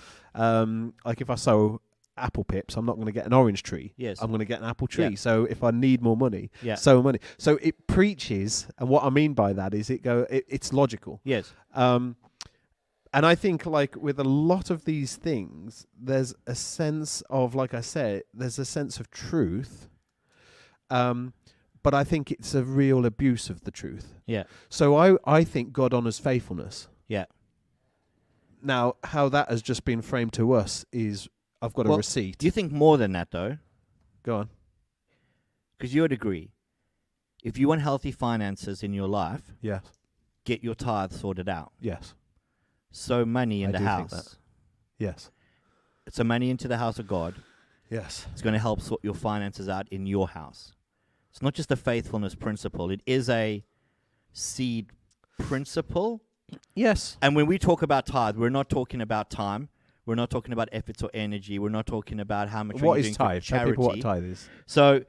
Like if I sow apple pips, I'm not going to get an orange tree. Yes. I'm going to get an apple tree. Yeah. So if I need more money, sow money. So it preaches, and what I mean by that is it's logical. Yes. And I think, like, with a lot of these things, there's a sense of, like I said, there's a sense of truth. But I think it's a real abuse of the truth. Yeah. So I think God honors faithfulness. Yeah. Now, how that has just been framed to us is I've got a receipt. Do you think more than that, though? Go on. Because you would agree, if you want healthy finances in your life, yes, get your tithe sorted out. Yes. Sow money in the house. Think that. Yes. Sow money into the house of God. Yes. It's going to help sort your finances out in your house. It's not just a faithfulness principle. It is a seed principle. Yes. And when we talk about tithe, we're not talking about time. We're not talking about efforts or energy. We're not talking about how much what you're is doing tithe? for charity. Tell people what tithe is. So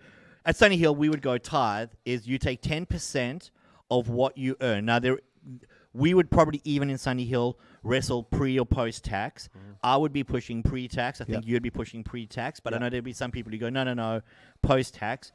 at Sunny Hill, we would go tithe is you take 10% of what you earn. Now, we would probably, even in Sunny Hill, wrestle pre or post tax. I would be pushing pre-tax. I think you'd be pushing pre-tax. But I know there'd be some people who go, no, post tax.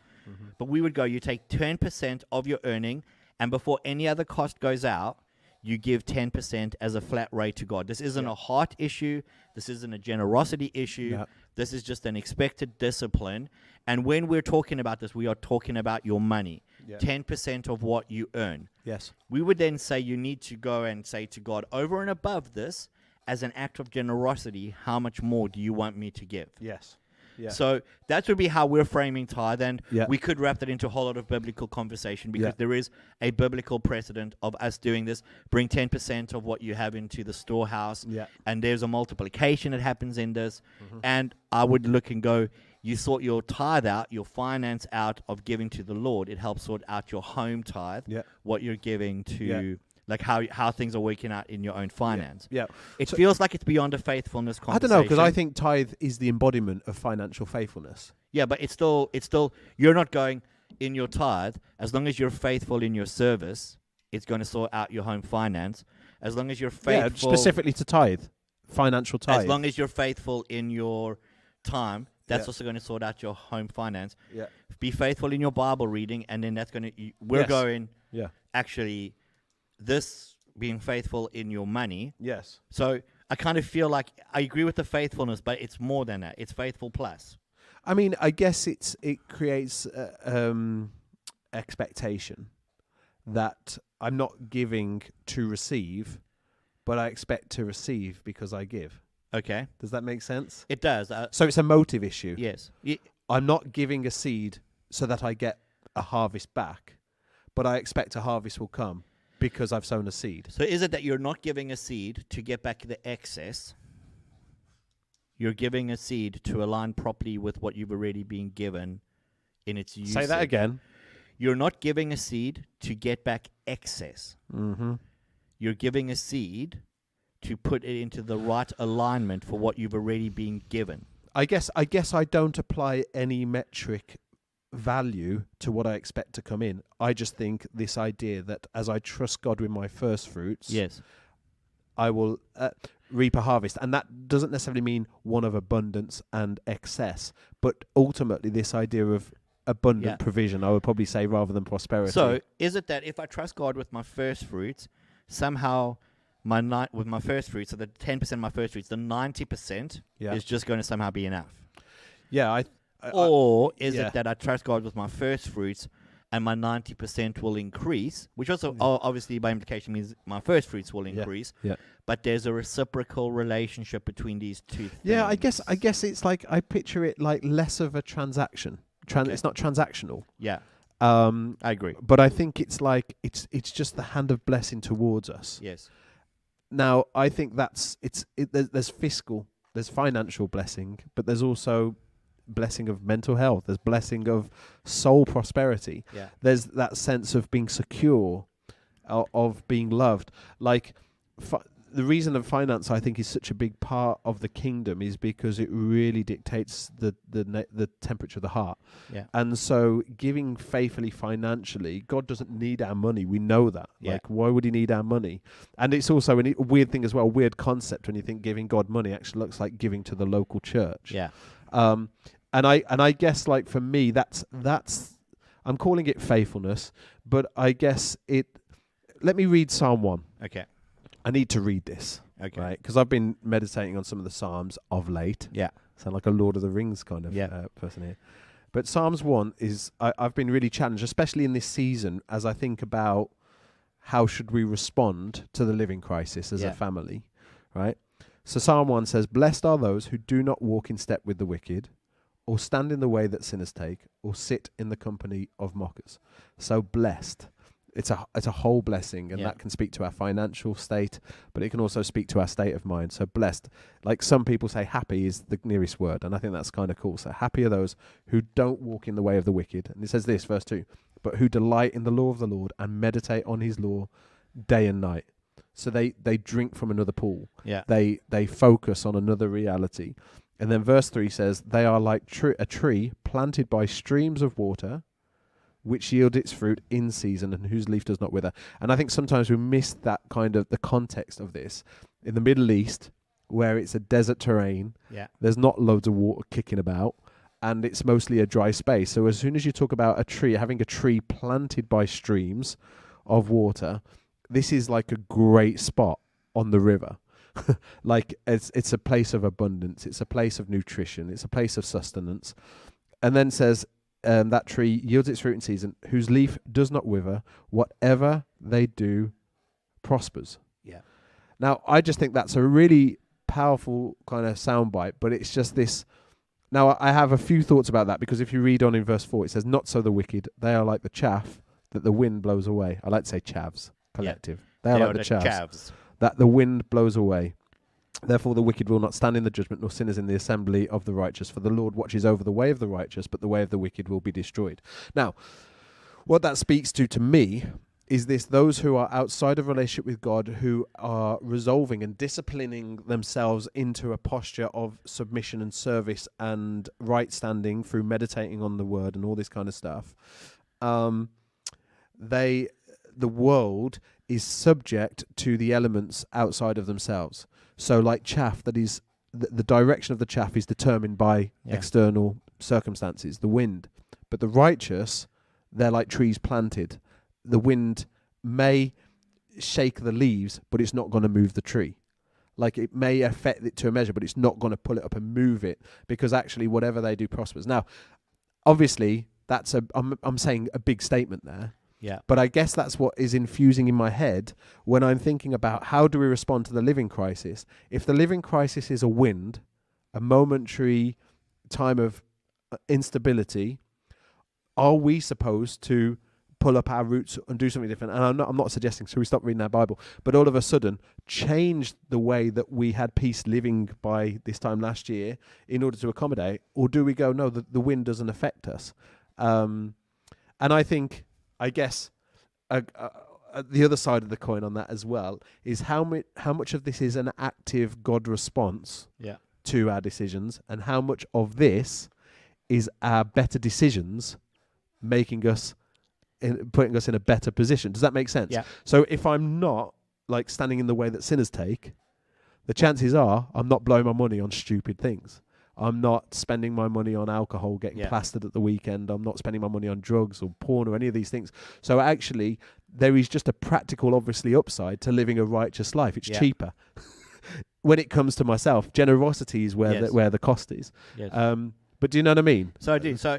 But we would go, you take 10% of your earning, and before any other cost goes out, you give 10% as a flat rate to God. This isn't a heart issue. This isn't a generosity issue. This is just an expected discipline. And when we're talking about this, we are talking about your money. 10% of what you earn. Yes. We would then say you need to go and say to God, over and above this, as an act of generosity, how much more do you want me to give? Yes. Yeah. So that would be how we're framing tithe, and Yeah. we could wrap that into a whole lot of biblical conversation because there is a biblical precedent of us doing this. Bring 10% of what you have into the storehouse, and there's a multiplication that happens in this. And I would look and go, you sort your tithe out, your finance out of giving to the Lord. It helps sort out your home tithe, what you're giving to, like how things are working out in your own finance. Yeah. It feels like it's beyond a faithfulness conversation. I don't know, because I think tithe is the embodiment of financial faithfulness. Yeah, but it's still, you're not going in your tithe, as long as you're faithful in your service, it's going to sort out your home finance. As long as you're faithful. Yeah, specifically to tithe, financial tithe. As long as you're faithful in your time, that's also going to sort out your home finance. Yeah. Be faithful in your Bible reading, and then that's going to, going, actually, this being faithful in your money. Yes. So I kind of feel like I agree with the faithfulness, but it's more than that. It's faithful plus. I mean, I guess it creates expectation that I'm not giving to receive, but I expect to receive because I give. Okay. Does that make sense? It does. So it's a motive issue. Yes. I'm not giving a seed so that I get a harvest back, but I expect a harvest will come because I've sown a seed. So is it that you're not giving a seed to get back the excess? You're giving a seed to align properly with what you've already been given in its usage. Say that again. You're not giving a seed to get back excess. Mm-hmm. You're giving a seed to put it into the right alignment for what you've already been given. I guess I don't apply any metric value to what I expect to come in. I just think this idea that as I trust God with my first fruits, yes, I will reap a harvest. And that doesn't necessarily mean one of abundance and excess, but ultimately this idea of abundant provision, I would probably say, rather than prosperity. So is it that if I trust God with my first fruits, somehow with my first fruits, so the 10% of my first fruits, the 90% is just going to somehow be enough? Yeah, or is it that I trust God with my first fruits and my 90% will increase, which also obviously by implication means my first fruits will increase, but there's a reciprocal relationship between these two things. Yeah, I guess it's like, I picture it like less of a transaction. It's not transactional. Yeah. I agree. But I think it's like, it's just the hand of blessing towards us. Yes. Now, I think there's fiscal, there's financial blessing, but there's also blessing of mental health. There's blessing of soul prosperity. Yeah. There's that sense of being secure, of being loved. Like the reason of finance, I think, is such a big part of the kingdom is because it really dictates the temperature of the heart. Yeah. And so giving faithfully financially, God doesn't need our money. We know that. Yeah. Like, why would he need our money? And it's also a weird thing as well, weird concept when you think giving God money actually looks like giving to the local church. Yeah. And I guess, like, for me, that's I'm calling it faithfulness, but I guess let me read Psalm 1. Okay. I need to read this. Okay. Right? Because I've been meditating on some of the Psalms of late. Yeah. Sound like a Lord of the Rings kind of person here. But Psalms 1 is, I've been really challenged, especially in this season, as I think about how should we respond to the living crisis as a family, right? So Psalm 1 says, "Blessed are those who do not walk in step with the wicked, or stand in the way that sinners take, or sit in the company of mockers." So blessed. It's a whole blessing, and that can speak to our financial state, but it can also speak to our state of mind. So blessed, like some people say, happy is the nearest word, and I think that's kind of cool. So happy are those who don't walk in the way of the wicked. And it says this, verse 2, "But who delight in the law of the Lord and meditate on his law day and night." So they drink from another pool. Yeah. They focus on another reality. And then verse 3 says, "They are like a tree planted by streams of water, which yield its fruit in season and whose leaf does not wither." And I think sometimes we miss that kind of the context of this. In the Middle East, where it's a desert terrain, there's not loads of water kicking about, and it's mostly a dry space. So as soon as you talk about a tree, having a tree planted by streams of water, this is like a great spot on the river. Like it's a place of abundance. It's a place of nutrition. It's a place of sustenance. And then says, that tree yields its fruit in season, whose leaf does not wither. Whatever they do prospers. Yeah. Now, I just think that's a really powerful kind of soundbite, but it's just this Now, I have a few thoughts about that, because if you read on in verse 4, it says, "Not so the wicked, they are like the chaff that the wind blows away." I like to say chavs, collective. They are like the chavs that the wind blows away. "Therefore the wicked will not stand in the judgment, nor sinners in the assembly of the righteous. For the Lord watches over the way of the righteous, but the way of the wicked will be destroyed." Now, what that speaks to me is this: those who are outside of relationship with God, who are resolving and disciplining themselves into a posture of submission and service and right standing through meditating on the word and all this kind of stuff, the world is subject to the elements outside of themselves. So like chaff, that is, the direction of the chaff is determined by external circumstances, the wind. But the righteous, they're like trees planted. The wind may shake the leaves, but it's not going to move the tree. Like, it may affect it to a measure, but it's not going to pull it up and move it, because actually whatever they do prospers. Now, obviously, that's I'm saying a big statement there. Yeah. But I guess that's what is infusing in my head when I'm thinking about how do we respond to the living crisis. If the living crisis is a wind, a momentary time of instability, are we supposed to pull up our roots and do something different? And I'm not suggesting, so we stop reading our Bible, but all of a sudden change the way that we had peace living by this time last year in order to accommodate? Or do we go, no, the wind doesn't affect us? And I guess the other side of the coin on that as well is how much of this is an active God response to our decisions, and how much of this is our better decisions putting us in a better position. Does that make sense? Yeah. So if I'm not like standing in the way that sinners take, the chances are I'm not blowing my money on stupid things. I'm not spending my money on alcohol, getting plastered at the weekend. I'm not spending my money on drugs or porn or any of these things. So actually, there is just a practical, obviously, upside to living a righteous life. It's cheaper. When it comes to myself, generosity is where the cost is. Yes. But do you know what I mean? So I do. So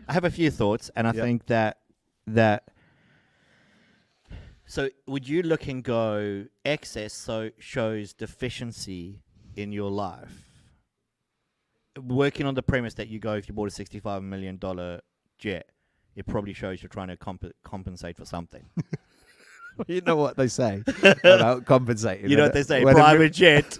I have a few thoughts, and I think that so would you look and go, excess shows deficiency in your life? Working on the premise that you go, if you bought a $65 million jet, it probably shows you're trying to compensate for something. You know what they say about compensating. You know what they say, private jet.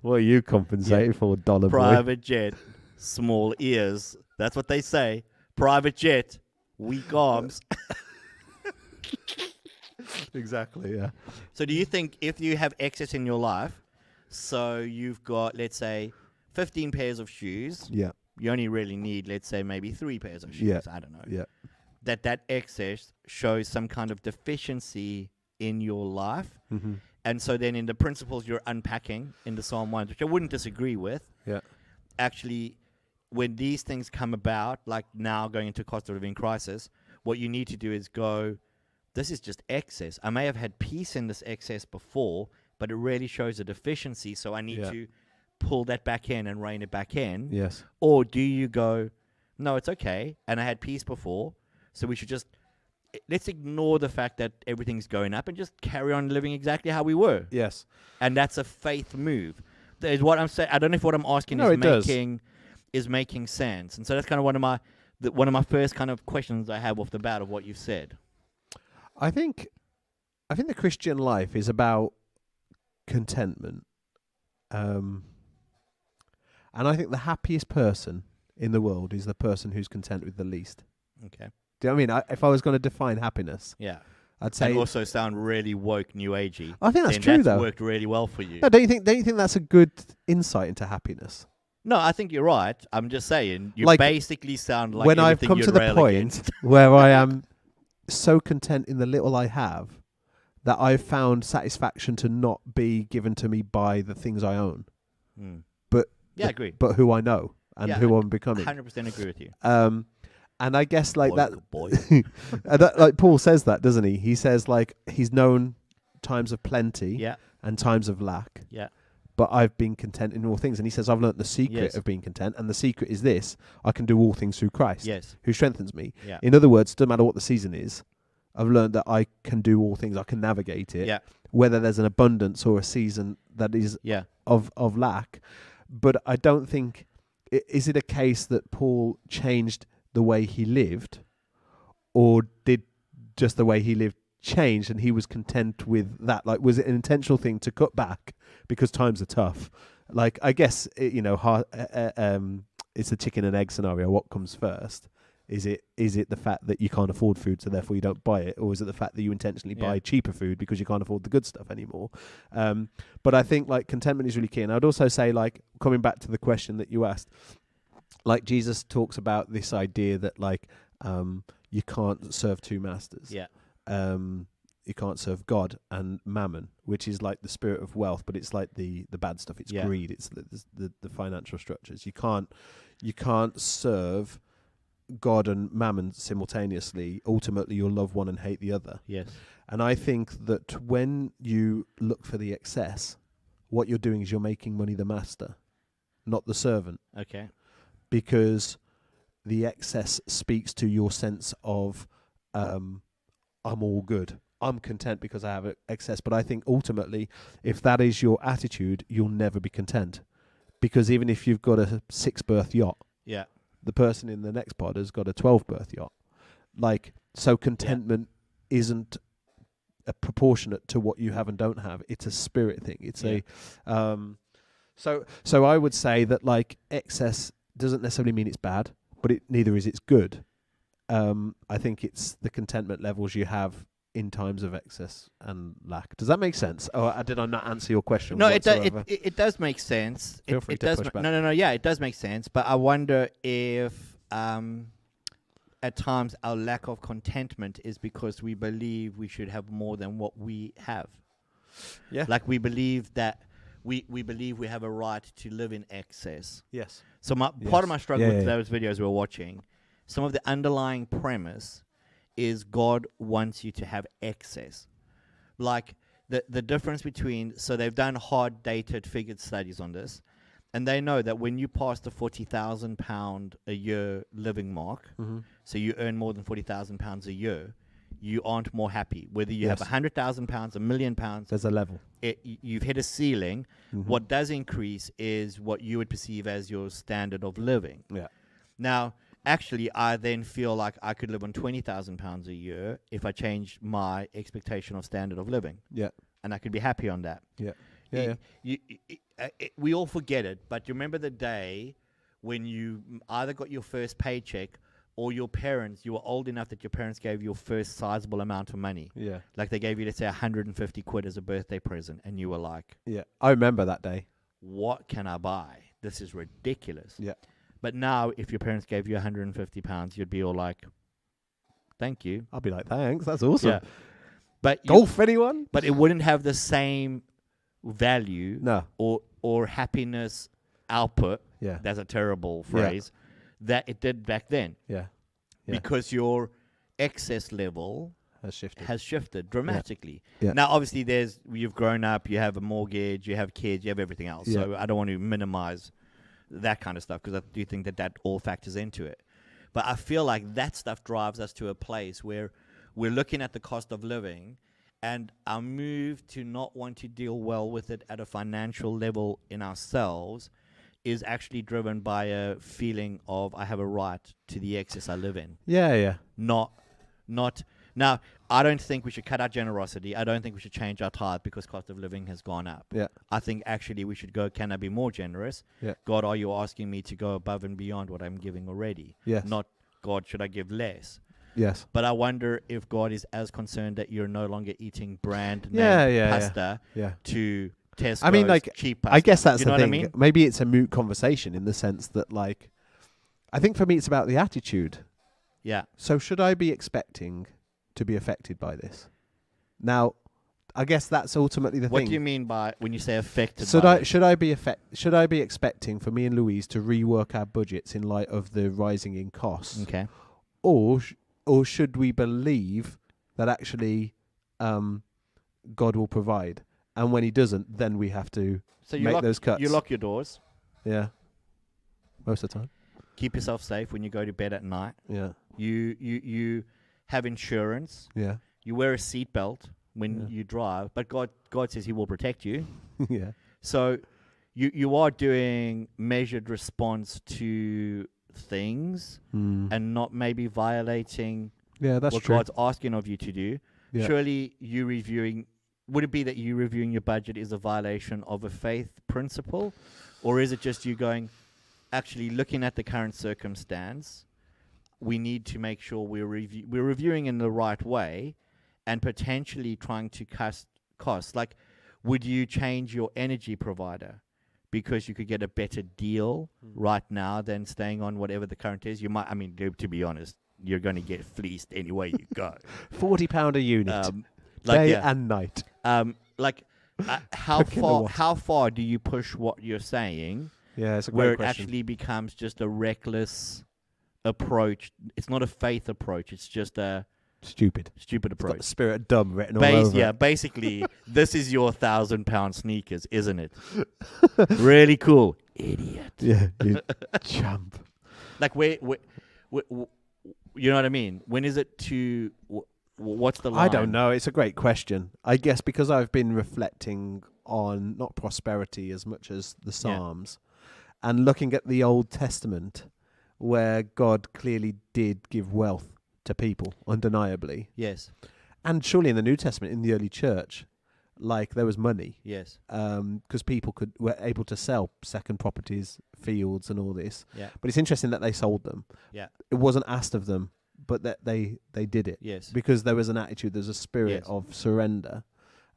What are you compensating for, dollar private jet, small ears. That's what they say. Private jet, weak arms. Exactly, yeah. So do you think if you have excess in your life, so you've got, let's say, 15 pairs of shoes. Yeah. You only really need, let's say, maybe 3 pairs of shoes. Yeah. I don't know. Yeah. That excess shows some kind of deficiency in your life. Mm-hmm. And so then in the principles you're unpacking in the Psalm 1, which I wouldn't disagree with. Yeah. Actually, when these things come about, like now going into cost of living crisis, what you need to do is go, this is just excess. I may have had peace in this excess before, but it really shows a deficiency. So I need to pull that back in and rein it back in. Yes. Or do you go, no, it's okay, and I had peace before, so we should just let's ignore the fact that everything's going up and just carry on living exactly how we were. Yes. And that's a faith move. That is what I'm saying. I don't know if what I'm asking is making sense. And so that's kind of one of my first kind of questions I have off the bat of what you've said. I think the Christian life is about contentment. And I think the happiest person in the world is the person who's content with the least. Okay. Do you know what I mean? If I was going to define happiness, I'd say. And also sound really woke, new agey. I think that's true, though. Worked really well for you. No, don't you think that's a good insight into happiness? No, I think you're right. I'm just saying you basically sound like when I've come to the point where I am so content in the little I have that I've found satisfaction to not be given to me by the things I own, but I agree. But who I know and who I'm becoming. 100% agree with you. And I guess like boy. Like Paul says that, doesn't he? He says like he's known times of plenty and times of lack. Yeah. But I've been content in all things. And he says, I've learnt the secret of being content. And the secret is this: I can do all things through Christ, who strengthens me. Yeah. In other words, no matter what the season is, I've learned that I can do all things. I can navigate it, whether there's an abundance or a season that is of lack. But I don't think is it a case that Paul changed the way he lived, or did just the way he lived change and he was content with that? Like, was it an intentional thing to cut back because times are tough? Like, I guess it's a chicken and egg scenario. What comes first? Is it the fact that you can't afford food, so therefore you don't buy it, or is it the fact that you intentionally buy cheaper food because you can't afford the good stuff anymore? But I think like contentment is really key. And I'd also say, like, coming back to the question that you asked, like Jesus talks about this idea that like you can't serve two masters. Yeah. You can't serve God and mammon, which is like the spirit of wealth, but it's like the bad stuff. It's greed. It's the financial structures. You can't serve God and mammon simultaneously. Ultimately, you'll love one and hate the other. Yes. And I think that when you look for the excess, what you're doing is you're making money the master, not the servant. Okay. Because the excess speaks to your sense of I'm all good. I'm content because I have excess. But I think ultimately, if that is your attitude, you'll never be content. Because even if you've got a 6-berth yacht, the person in the next pod has got a 12-berth yacht. Like, so contentment isn't a proportionate to what you have and don't have. It's a spirit thing. It's so I would say that like excess doesn't necessarily mean it's bad, but neither is it's good. I think it's the contentment levels you have in times of excess and lack. Does that make sense? Or did I not answer your question? No, it does make sense. Feel free to push back. No. Yeah, it does make sense. But I wonder if at times our lack of contentment is because we believe we should have more than what we have. Yeah. Like we believe that we believe we have a right to live in excess. Yes. So part of my struggle with those videos we're watching, some of the underlying premise is God wants you to have excess. Like the difference between, so they've done hard dated figured studies on this, and they know that when you pass the £40,000 a year living mark, so you earn more than £40,000 a year, you aren't more happy. Whether you have £100,000, £1 million, there's a level. You've hit a ceiling. What does increase is what you would perceive as your standard of living. Yeah. Now, actually, I then feel like I could live on £20,000 a year if I changed my expectation of standard of living. Yeah. And I could be happy on that. Yeah. We all forget it, but you remember the day when you either got your first paycheck or you were old enough that your parents gave you your first sizable amount of money. Yeah. Like they gave you, let's say, 150 quid as a birthday present, and you were like, yeah, I remember that day. What can I buy? This is ridiculous. Yeah. But now, if your parents gave you £150, you'd be all like, thank you. I'll be like, thanks, that's awesome. Yeah. But golf, anyone? But it wouldn't have the same value or happiness output. Yeah. That's a terrible phrase. That it did back then. Yeah. Because your excess level has shifted dramatically. Yeah. Now, obviously, you've grown up, you have a mortgage, you have kids, you have everything else. Yeah. So I don't want to minimize that kind of stuff because I do think that all factors into it. But I feel like that stuff drives us to a place where we're looking at the cost of living, and our move to not want to deal well with it at a financial level in ourselves is actually driven by a feeling of I have a right to the excess I live in. Yeah. Not. Now, I don't think we should cut out generosity. I don't think we should change our tithe because cost of living has gone up. Yeah. I think actually we should go, can I be more generous? Yeah. God, are you asking me to go above and beyond what I'm giving already? Yes. Not, God, should I give less? Yes. But I wonder if God is as concerned that you're no longer eating brand name pasta to Tesco's I mean, like, cheap pasta. I guess that's you know the what thing. I mean? Maybe it's a moot conversation in the sense that, like, I think for me it's about the attitude. Yeah. So should I be expecting to be affected by this? Now, I guess that's ultimately the thing. What do you mean by when you say affected? Should I be expecting for me and Louise to rework our budgets in light of the rising in costs? Okay. Or should we believe that actually God will provide, and when He doesn't, then we have to make those cuts? You lock your doors. Yeah. Most of the time. Keep yourself safe when you go to bed at night. Yeah. You have insurance. Yeah. You wear a seatbelt when you drive, but God says He will protect you. Yeah. So you are doing measured response to things and not maybe violating that's what true. God's asking of you to do. Yeah. Surely would it be that you reviewing your budget is a violation of a faith principle? Or is it just you going, actually looking at the current circumstance, we need to make sure we're reviewing in the right way and potentially trying to cut costs? Like, would you change your energy provider because you could get a better deal right now than staying on whatever the current is? You might, I mean, to be honest, you're going to get fleeced anyway you go. £40 a unit, day and night. How far do you push what you're saying? Yeah, it's a where great it question. actually becomes just a reckless approach. It's not a faith approach. It's just a stupid approach. It's got the spirit dumb written all over it. Basically, this is your £1,000 sneakers, isn't it? Really cool, idiot. Yeah, you chump. Like where, you know what I mean? When is it to? What's the line? I don't know. It's a great question. I guess because I've been reflecting on not prosperity as much as the Psalms, and looking at the Old Testament, where God clearly did give wealth to people, undeniably. Yes. And surely in the New Testament, in the early church, like there was money. Yes. Because people were able to sell second properties, fields, and all this. Yeah. But it's interesting that they sold them. Yeah. It wasn't asked of them, but that they did it. Yes. Because there was an attitude, there's a spirit of surrender.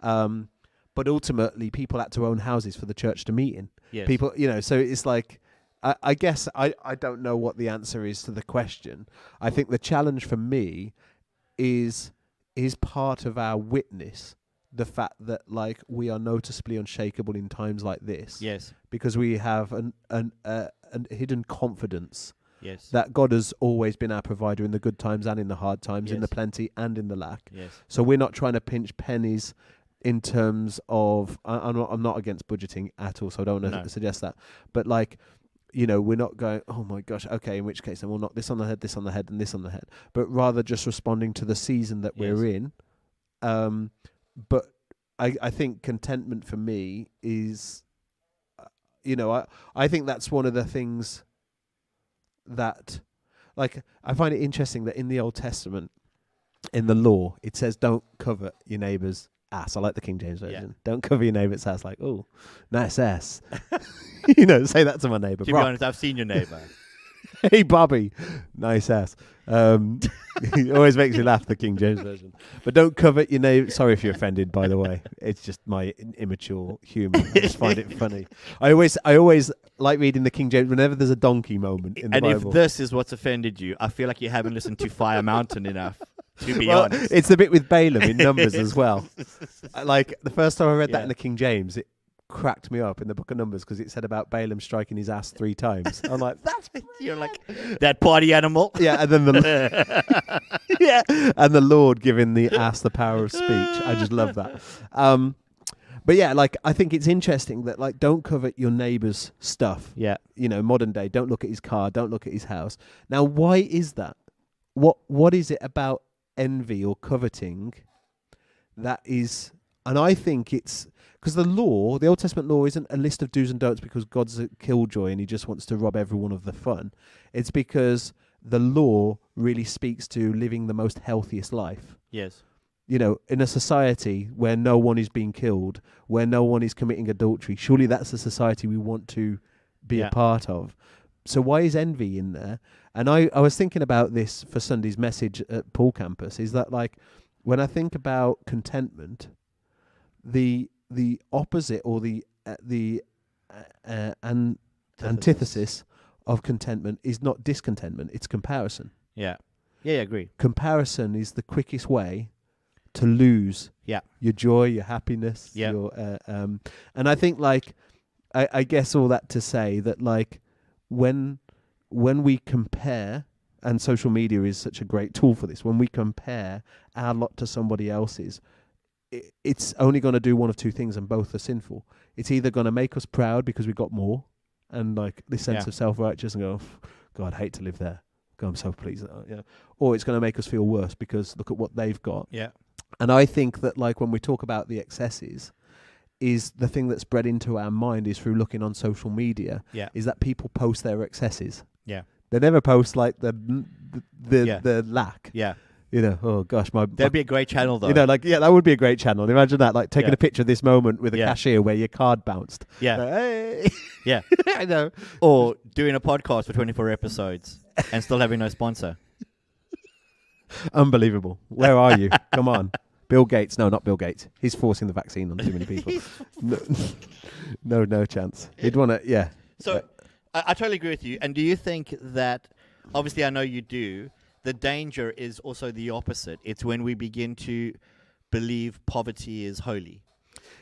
But ultimately, people had to own houses for the church to meet in. Yes. People, so it's like, I guess I don't know what the answer is to the question. I think the challenge for me is part of our witness the fact that like we are noticeably unshakable in times like this. Yes. Because we have an hidden confidence. Yes. That God has always been our provider in the good times and in the hard times, in the plenty and in the lack. Yes. So we're not trying to pinch pennies in terms of, I'm not against budgeting at all, so I don't want to suggest that. But like, we're not going, oh my gosh, okay, in which case then we'll knock this on the head, this on the head, and this on the head. But rather just responding to the season that we're in. But I think contentment for me is, I think that's one of the things that, like, I find it interesting that in the Old Testament, in the law, it says don't covet your neighbour's ass. I like the King James version. Don't cover your neighbour's ass. Like, oh, nice ass. Say that to my neighbour. To be honest, I've seen your neighbour. Hey, Bobby, nice ass. It always makes me laugh, the King James version. But don't covet your neighbour. Sorry if you're offended, by the way. It's just my immature humour. I just find it funny. I always like reading the King James whenever there's a donkey moment in the Bible. And if this is what's offended you, I feel like you haven't listened to Fire Mountain enough. To be honest, it's the bit with Balaam in Numbers as well. Like the first time I read that in the King James, it cracked me up in the book of Numbers because it said about Balaam striking his ass 3 times. I'm like, you're like that party animal. Yeah, and then and the Lord giving the ass the power of speech. I just love that. But yeah, like I think it's interesting that like don't covet your neighbour's stuff. Yeah, modern day. Don't look at his car. Don't look at his house. Now, why is that? What is it about envy or coveting that is? And I think it's because the Old Testament law isn't a list of do's and don'ts because God's a killjoy and he just wants to rob everyone of the fun. It's because the law really speaks to living the most healthiest life. Yes. In a society where no one is being killed, where no one is committing adultery, surely that's the society we want to be a part of. So why is envy in there? And I was thinking about this for Sunday's message at Paul Campus, is that like when I think about contentment, the opposite or the antithesis of contentment is not discontentment, it's comparison. Yeah, I agree. Comparison is the quickest way to lose your joy, your happiness. Your and I think like I guess all that to say that like when we compare, and social media is such a great tool for this, when we compare our lot to somebody else's, it's only going to do one of two things, and both are sinful. It's either going to make us proud because we got more, and like this sense of self-righteous, and go, God, I hate to live there. God, I'm so pleased. Or it's going to make us feel worse because look at what they've got. Yeah. And I think that like when we talk about the excesses, is the thing that's bred into our mind is through looking on social media. Yeah. Is that people post their excesses. Yeah. They never post like the lack. Yeah. You know, oh gosh, that'd be a great channel though. You know, like that would be a great channel. Imagine that, like taking Yeah. a picture of this moment with a Yeah. cashier where your card bounced. Yeah. Hey. Yeah. I know. Or doing a podcast for 24 episodes and still having no sponsor. Unbelievable. Where are you? Come on. Bill Gates. No, not Bill Gates. He's forcing the vaccine on too many people. No chance. He'd want to, yeah. So I totally agree with you. And do you think that, obviously I know you do, the danger is also the opposite. It's when we begin to believe poverty is holy.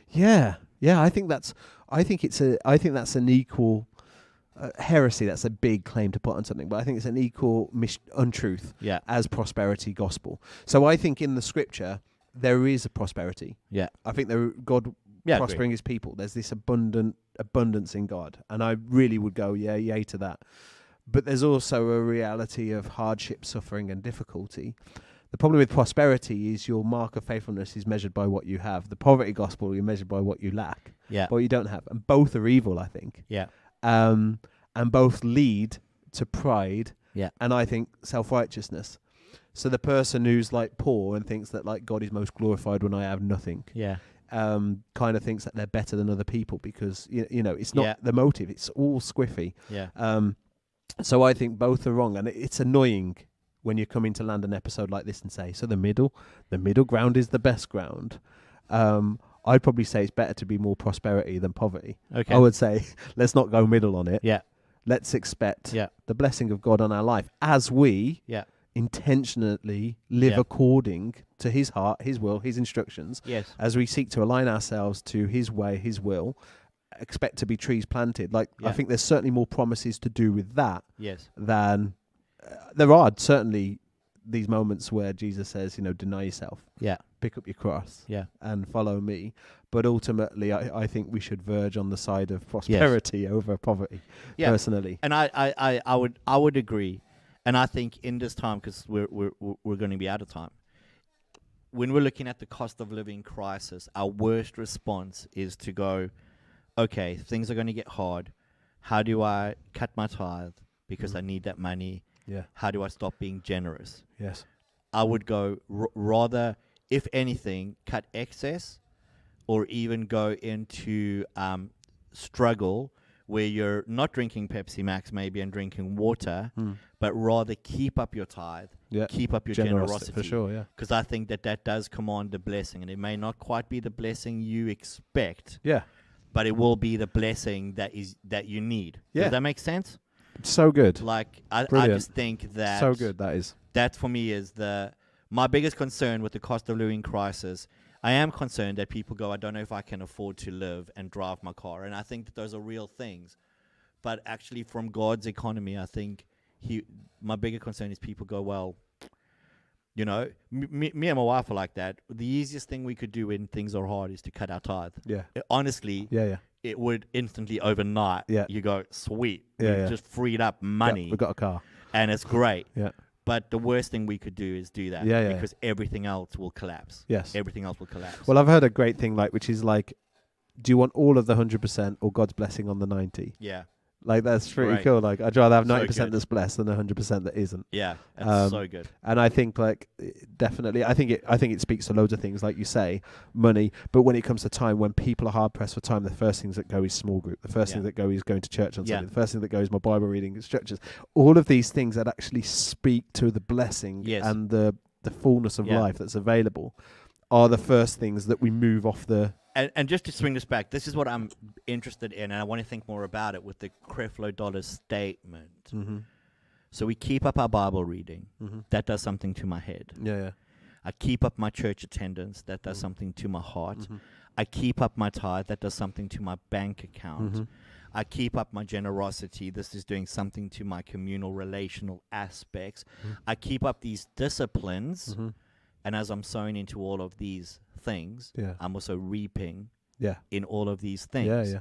Yeah. I think that's an equal heresy. That's a big claim to put on something, but I think it's an equal untruth as prosperity gospel. So I think in the scripture there is a prosperity. Yeah. I think God prospering his people. There's this abundance in God, and I really would go yay to that. But there's also a reality of hardship, suffering, and difficulty. The problem with prosperity is your mark of faithfulness is measured by what you have. The poverty gospel, you're measured by what you lack, what you don't have. And both are evil, I think. Yeah. And both lead to pride and I think self-righteousness. So the person who's like poor and thinks that like God is most glorified when I have nothing. Yeah. Kind of thinks that they're better than other people because, you know, it's not the motive. It's all squiffy. Yeah. So I think both are wrong, and it's annoying when you come in to land an episode like this and say, so the middle ground is the best ground. I'd probably say it's better to be more prosperity than poverty. Okay. I would say let's not go middle on it. Yeah. Let's expect the blessing of God on our life as we intentionally live according to his heart, his will, his instructions. Yes. As we seek to align ourselves to his way, his will, expect to be trees planted. Like I think there's certainly more promises to do with that. Yes. Than there are certainly these moments where Jesus says, you know, deny yourself. Yeah. Pick up your cross. Yeah. And follow me. But ultimately, I think we should verge on the side of prosperity over poverty. Yeah. Personally. And I would agree. And I think in this time, because we're going to be out of time, when we're looking at the cost of living crisis, our worst response is to go, okay, things are going to get hard. How do I cut my tithe because I need that money? Yeah. How do I stop being generous? Yes. I would go rather, if anything, cut excess, or even go into struggle where you're not drinking Pepsi Max maybe and drinking water, but rather keep up your tithe, keep up your generosity. For sure, yeah. Because I think that does command the blessing, and it may not quite be the blessing you expect. Yeah. But it will be the blessing that you need. Yeah. Does that make sense? So good. Like I just think that so good that is. That for me is my biggest concern with the cost of living crisis. I am concerned that people go, I don't know if I can afford to live and drive my car, and I think that those are real things. But actually, from God's economy, I think my bigger concern is people go, well, you know, me and my wife are like that. The easiest thing we could do when things are hard is to cut our tithe. Yeah. Honestly. Yeah. It would instantly overnight. Yeah. You go, sweet. Yeah. We've just freed up money. Yeah, we got a car. And it's great. Yeah. But the worst thing we could do is do that. Yeah. Because everything else will collapse. Yes. Everything else will collapse. Well, I've heard a great thing, like, which is like, do you want all of the 100% or God's blessing on the 90? Yeah. Like, that's pretty cool. Like, I'd rather have 90% good. that's blessed than 100% that isn't. Yeah, that's so good. And I think, like, definitely, I think it speaks to loads of things, like you say, money. But when it comes to time, when people are hard pressed for time, the first things that go is small group. The first thing that go is going to church on Sunday. The first thing that goes is my Bible reading instructions. All of these things that actually speak to the blessing and the fullness of life that's available are the first things that we move off the... And just to swing this back, this is what I'm interested in, and I want to think more about it with the Creflo Dollar statement. Mm-hmm. So we keep up our Bible reading. Mm-hmm. That does something to my head. Yeah. I keep up my church attendance. That does something to my heart. Mm-hmm. I keep up my tithe. That does something to my bank account. Mm-hmm. I keep up my generosity. This is doing something to my communal, relational aspects. Mm-hmm. I keep up these disciplines. Mm-hmm. And as I'm sowing into all of these things, I'm also reaping in all of these things.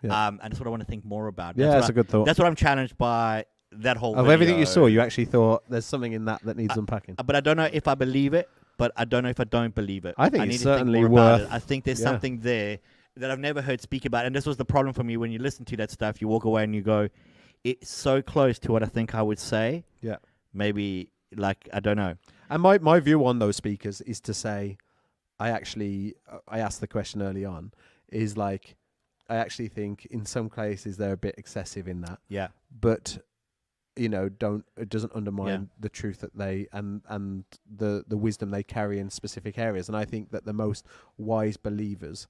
Yeah. And that's what I want to think more about. Yeah, that's a good thought. That's what I'm challenged by that whole Of video. everything you saw, you actually thought there's something in that needs unpacking. But I don't know if I believe it, but I don't know if I don't believe it. I think need it's to think certainly more about worth... it. I think there's something there. that I've never heard speak about. And this was the problem for me when you listen to that stuff. You walk away and you go, it's so close to what I think I would say. Yeah. Maybe, like, I don't know. And my view on those speakers is to say, I asked the question early on, is like, I actually think in some cases they're a bit excessive in that. Yeah. But, you know, it doesn't undermine the truth that they and the wisdom they carry in specific areas. And I think that the most wise believers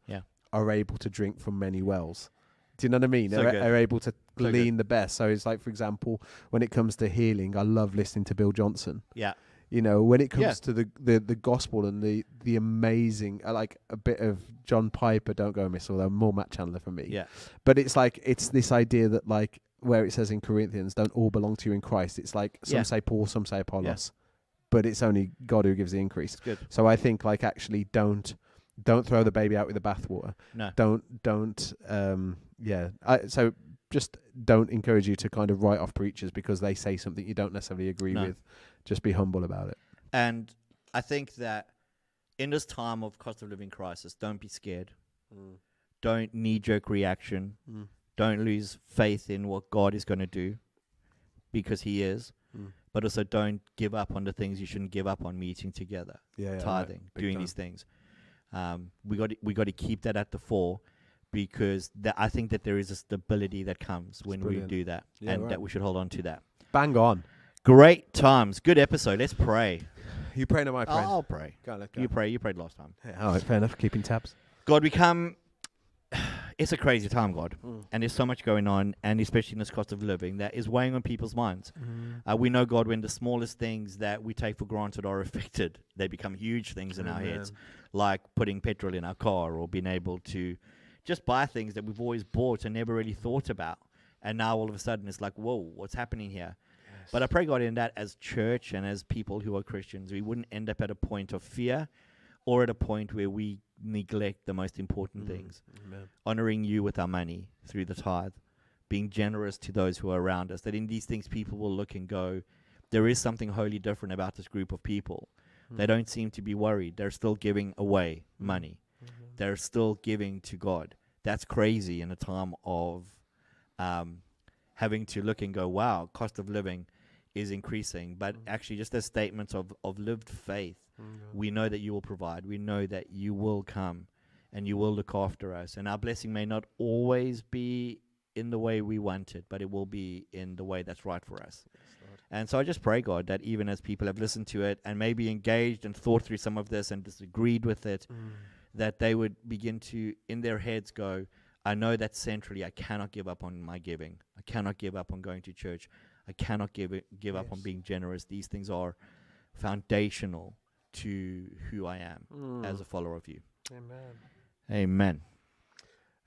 are able to drink from many wells. Do you know what I mean? They're able to glean the best. So it's like, for example, when it comes to healing, I love listening to Bill Johnson. Yeah. You know, when it comes to the gospel and the amazing, like a bit of John Piper, don't go miss, although more Matt Chandler for me. Yeah. But it's like, it's this idea that, like, where it says in Corinthians, don't all belong to you in Christ. It's like some say Paul, some say Apollos, but it's only God who gives the increase. Good. So I think, like, actually don't throw the baby out with the bathwater. No. Don't. So just don't encourage you to kind of write off preachers because they say something you don't necessarily agree with. Just be humble about it. And I think that in this time of cost of living crisis, don't be scared. Don't knee-jerk reaction. Don't lose faith in what God is going to do, because He is. But also don't give up on the things you shouldn't give up on: meeting together, tithing, doing these things. We got to keep that at the fore, because I think that there is a stability that comes when we do that, that we should hold on to that. Bang on. Great times. Good episode. Let's pray. You praying or my friend? I'll pray. Go, let's go. You pray. You prayed last time. All right, fair enough. Keeping tabs. God, we come. It's a crazy time, God, and there's so much going on, and especially in this cost of living that is weighing on people's minds. We know, God, when the smallest things that we take for granted are affected, they become huge things in our heads, like putting petrol in our car or being able to just buy things that we've always bought and never really thought about. And now all of a sudden it's like, whoa, what's happening here? Yes. But I pray, God, in that as church and as people who are Christians, we wouldn't end up at a point of fear or at a point where we neglect the most important things. Amen. Honoring you with our money through the tithe, being generous to those who are around us, that in these things people will look and go, there is something wholly different about this group of people. They don't seem to be worried. They're still giving away money. They're still giving to God. That's crazy in a time of having to look and go, wow, cost of living is increasing. But actually just as statements of lived faith, we know that you will provide. We know that you will come and you will look after us. And our blessing may not always be in the way we want it, but it will be in the way that's right for us. And so I just pray, God, that even as people have listened to it and maybe engaged and thought through some of this and disagreed with it, that they would begin to, in their heads, go, I know that centrally I cannot give up on my giving. I cannot give up on going to church. I cannot give up on being generous. These things are foundational to who I am as a follower of you. Amen.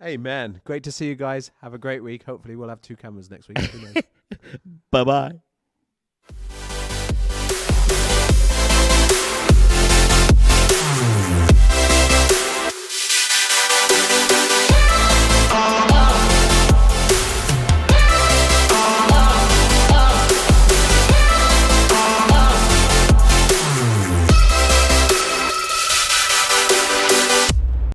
Amen. Great to see you guys. Have a great week. Hopefully we'll have 2 cameras next week. Bye-bye.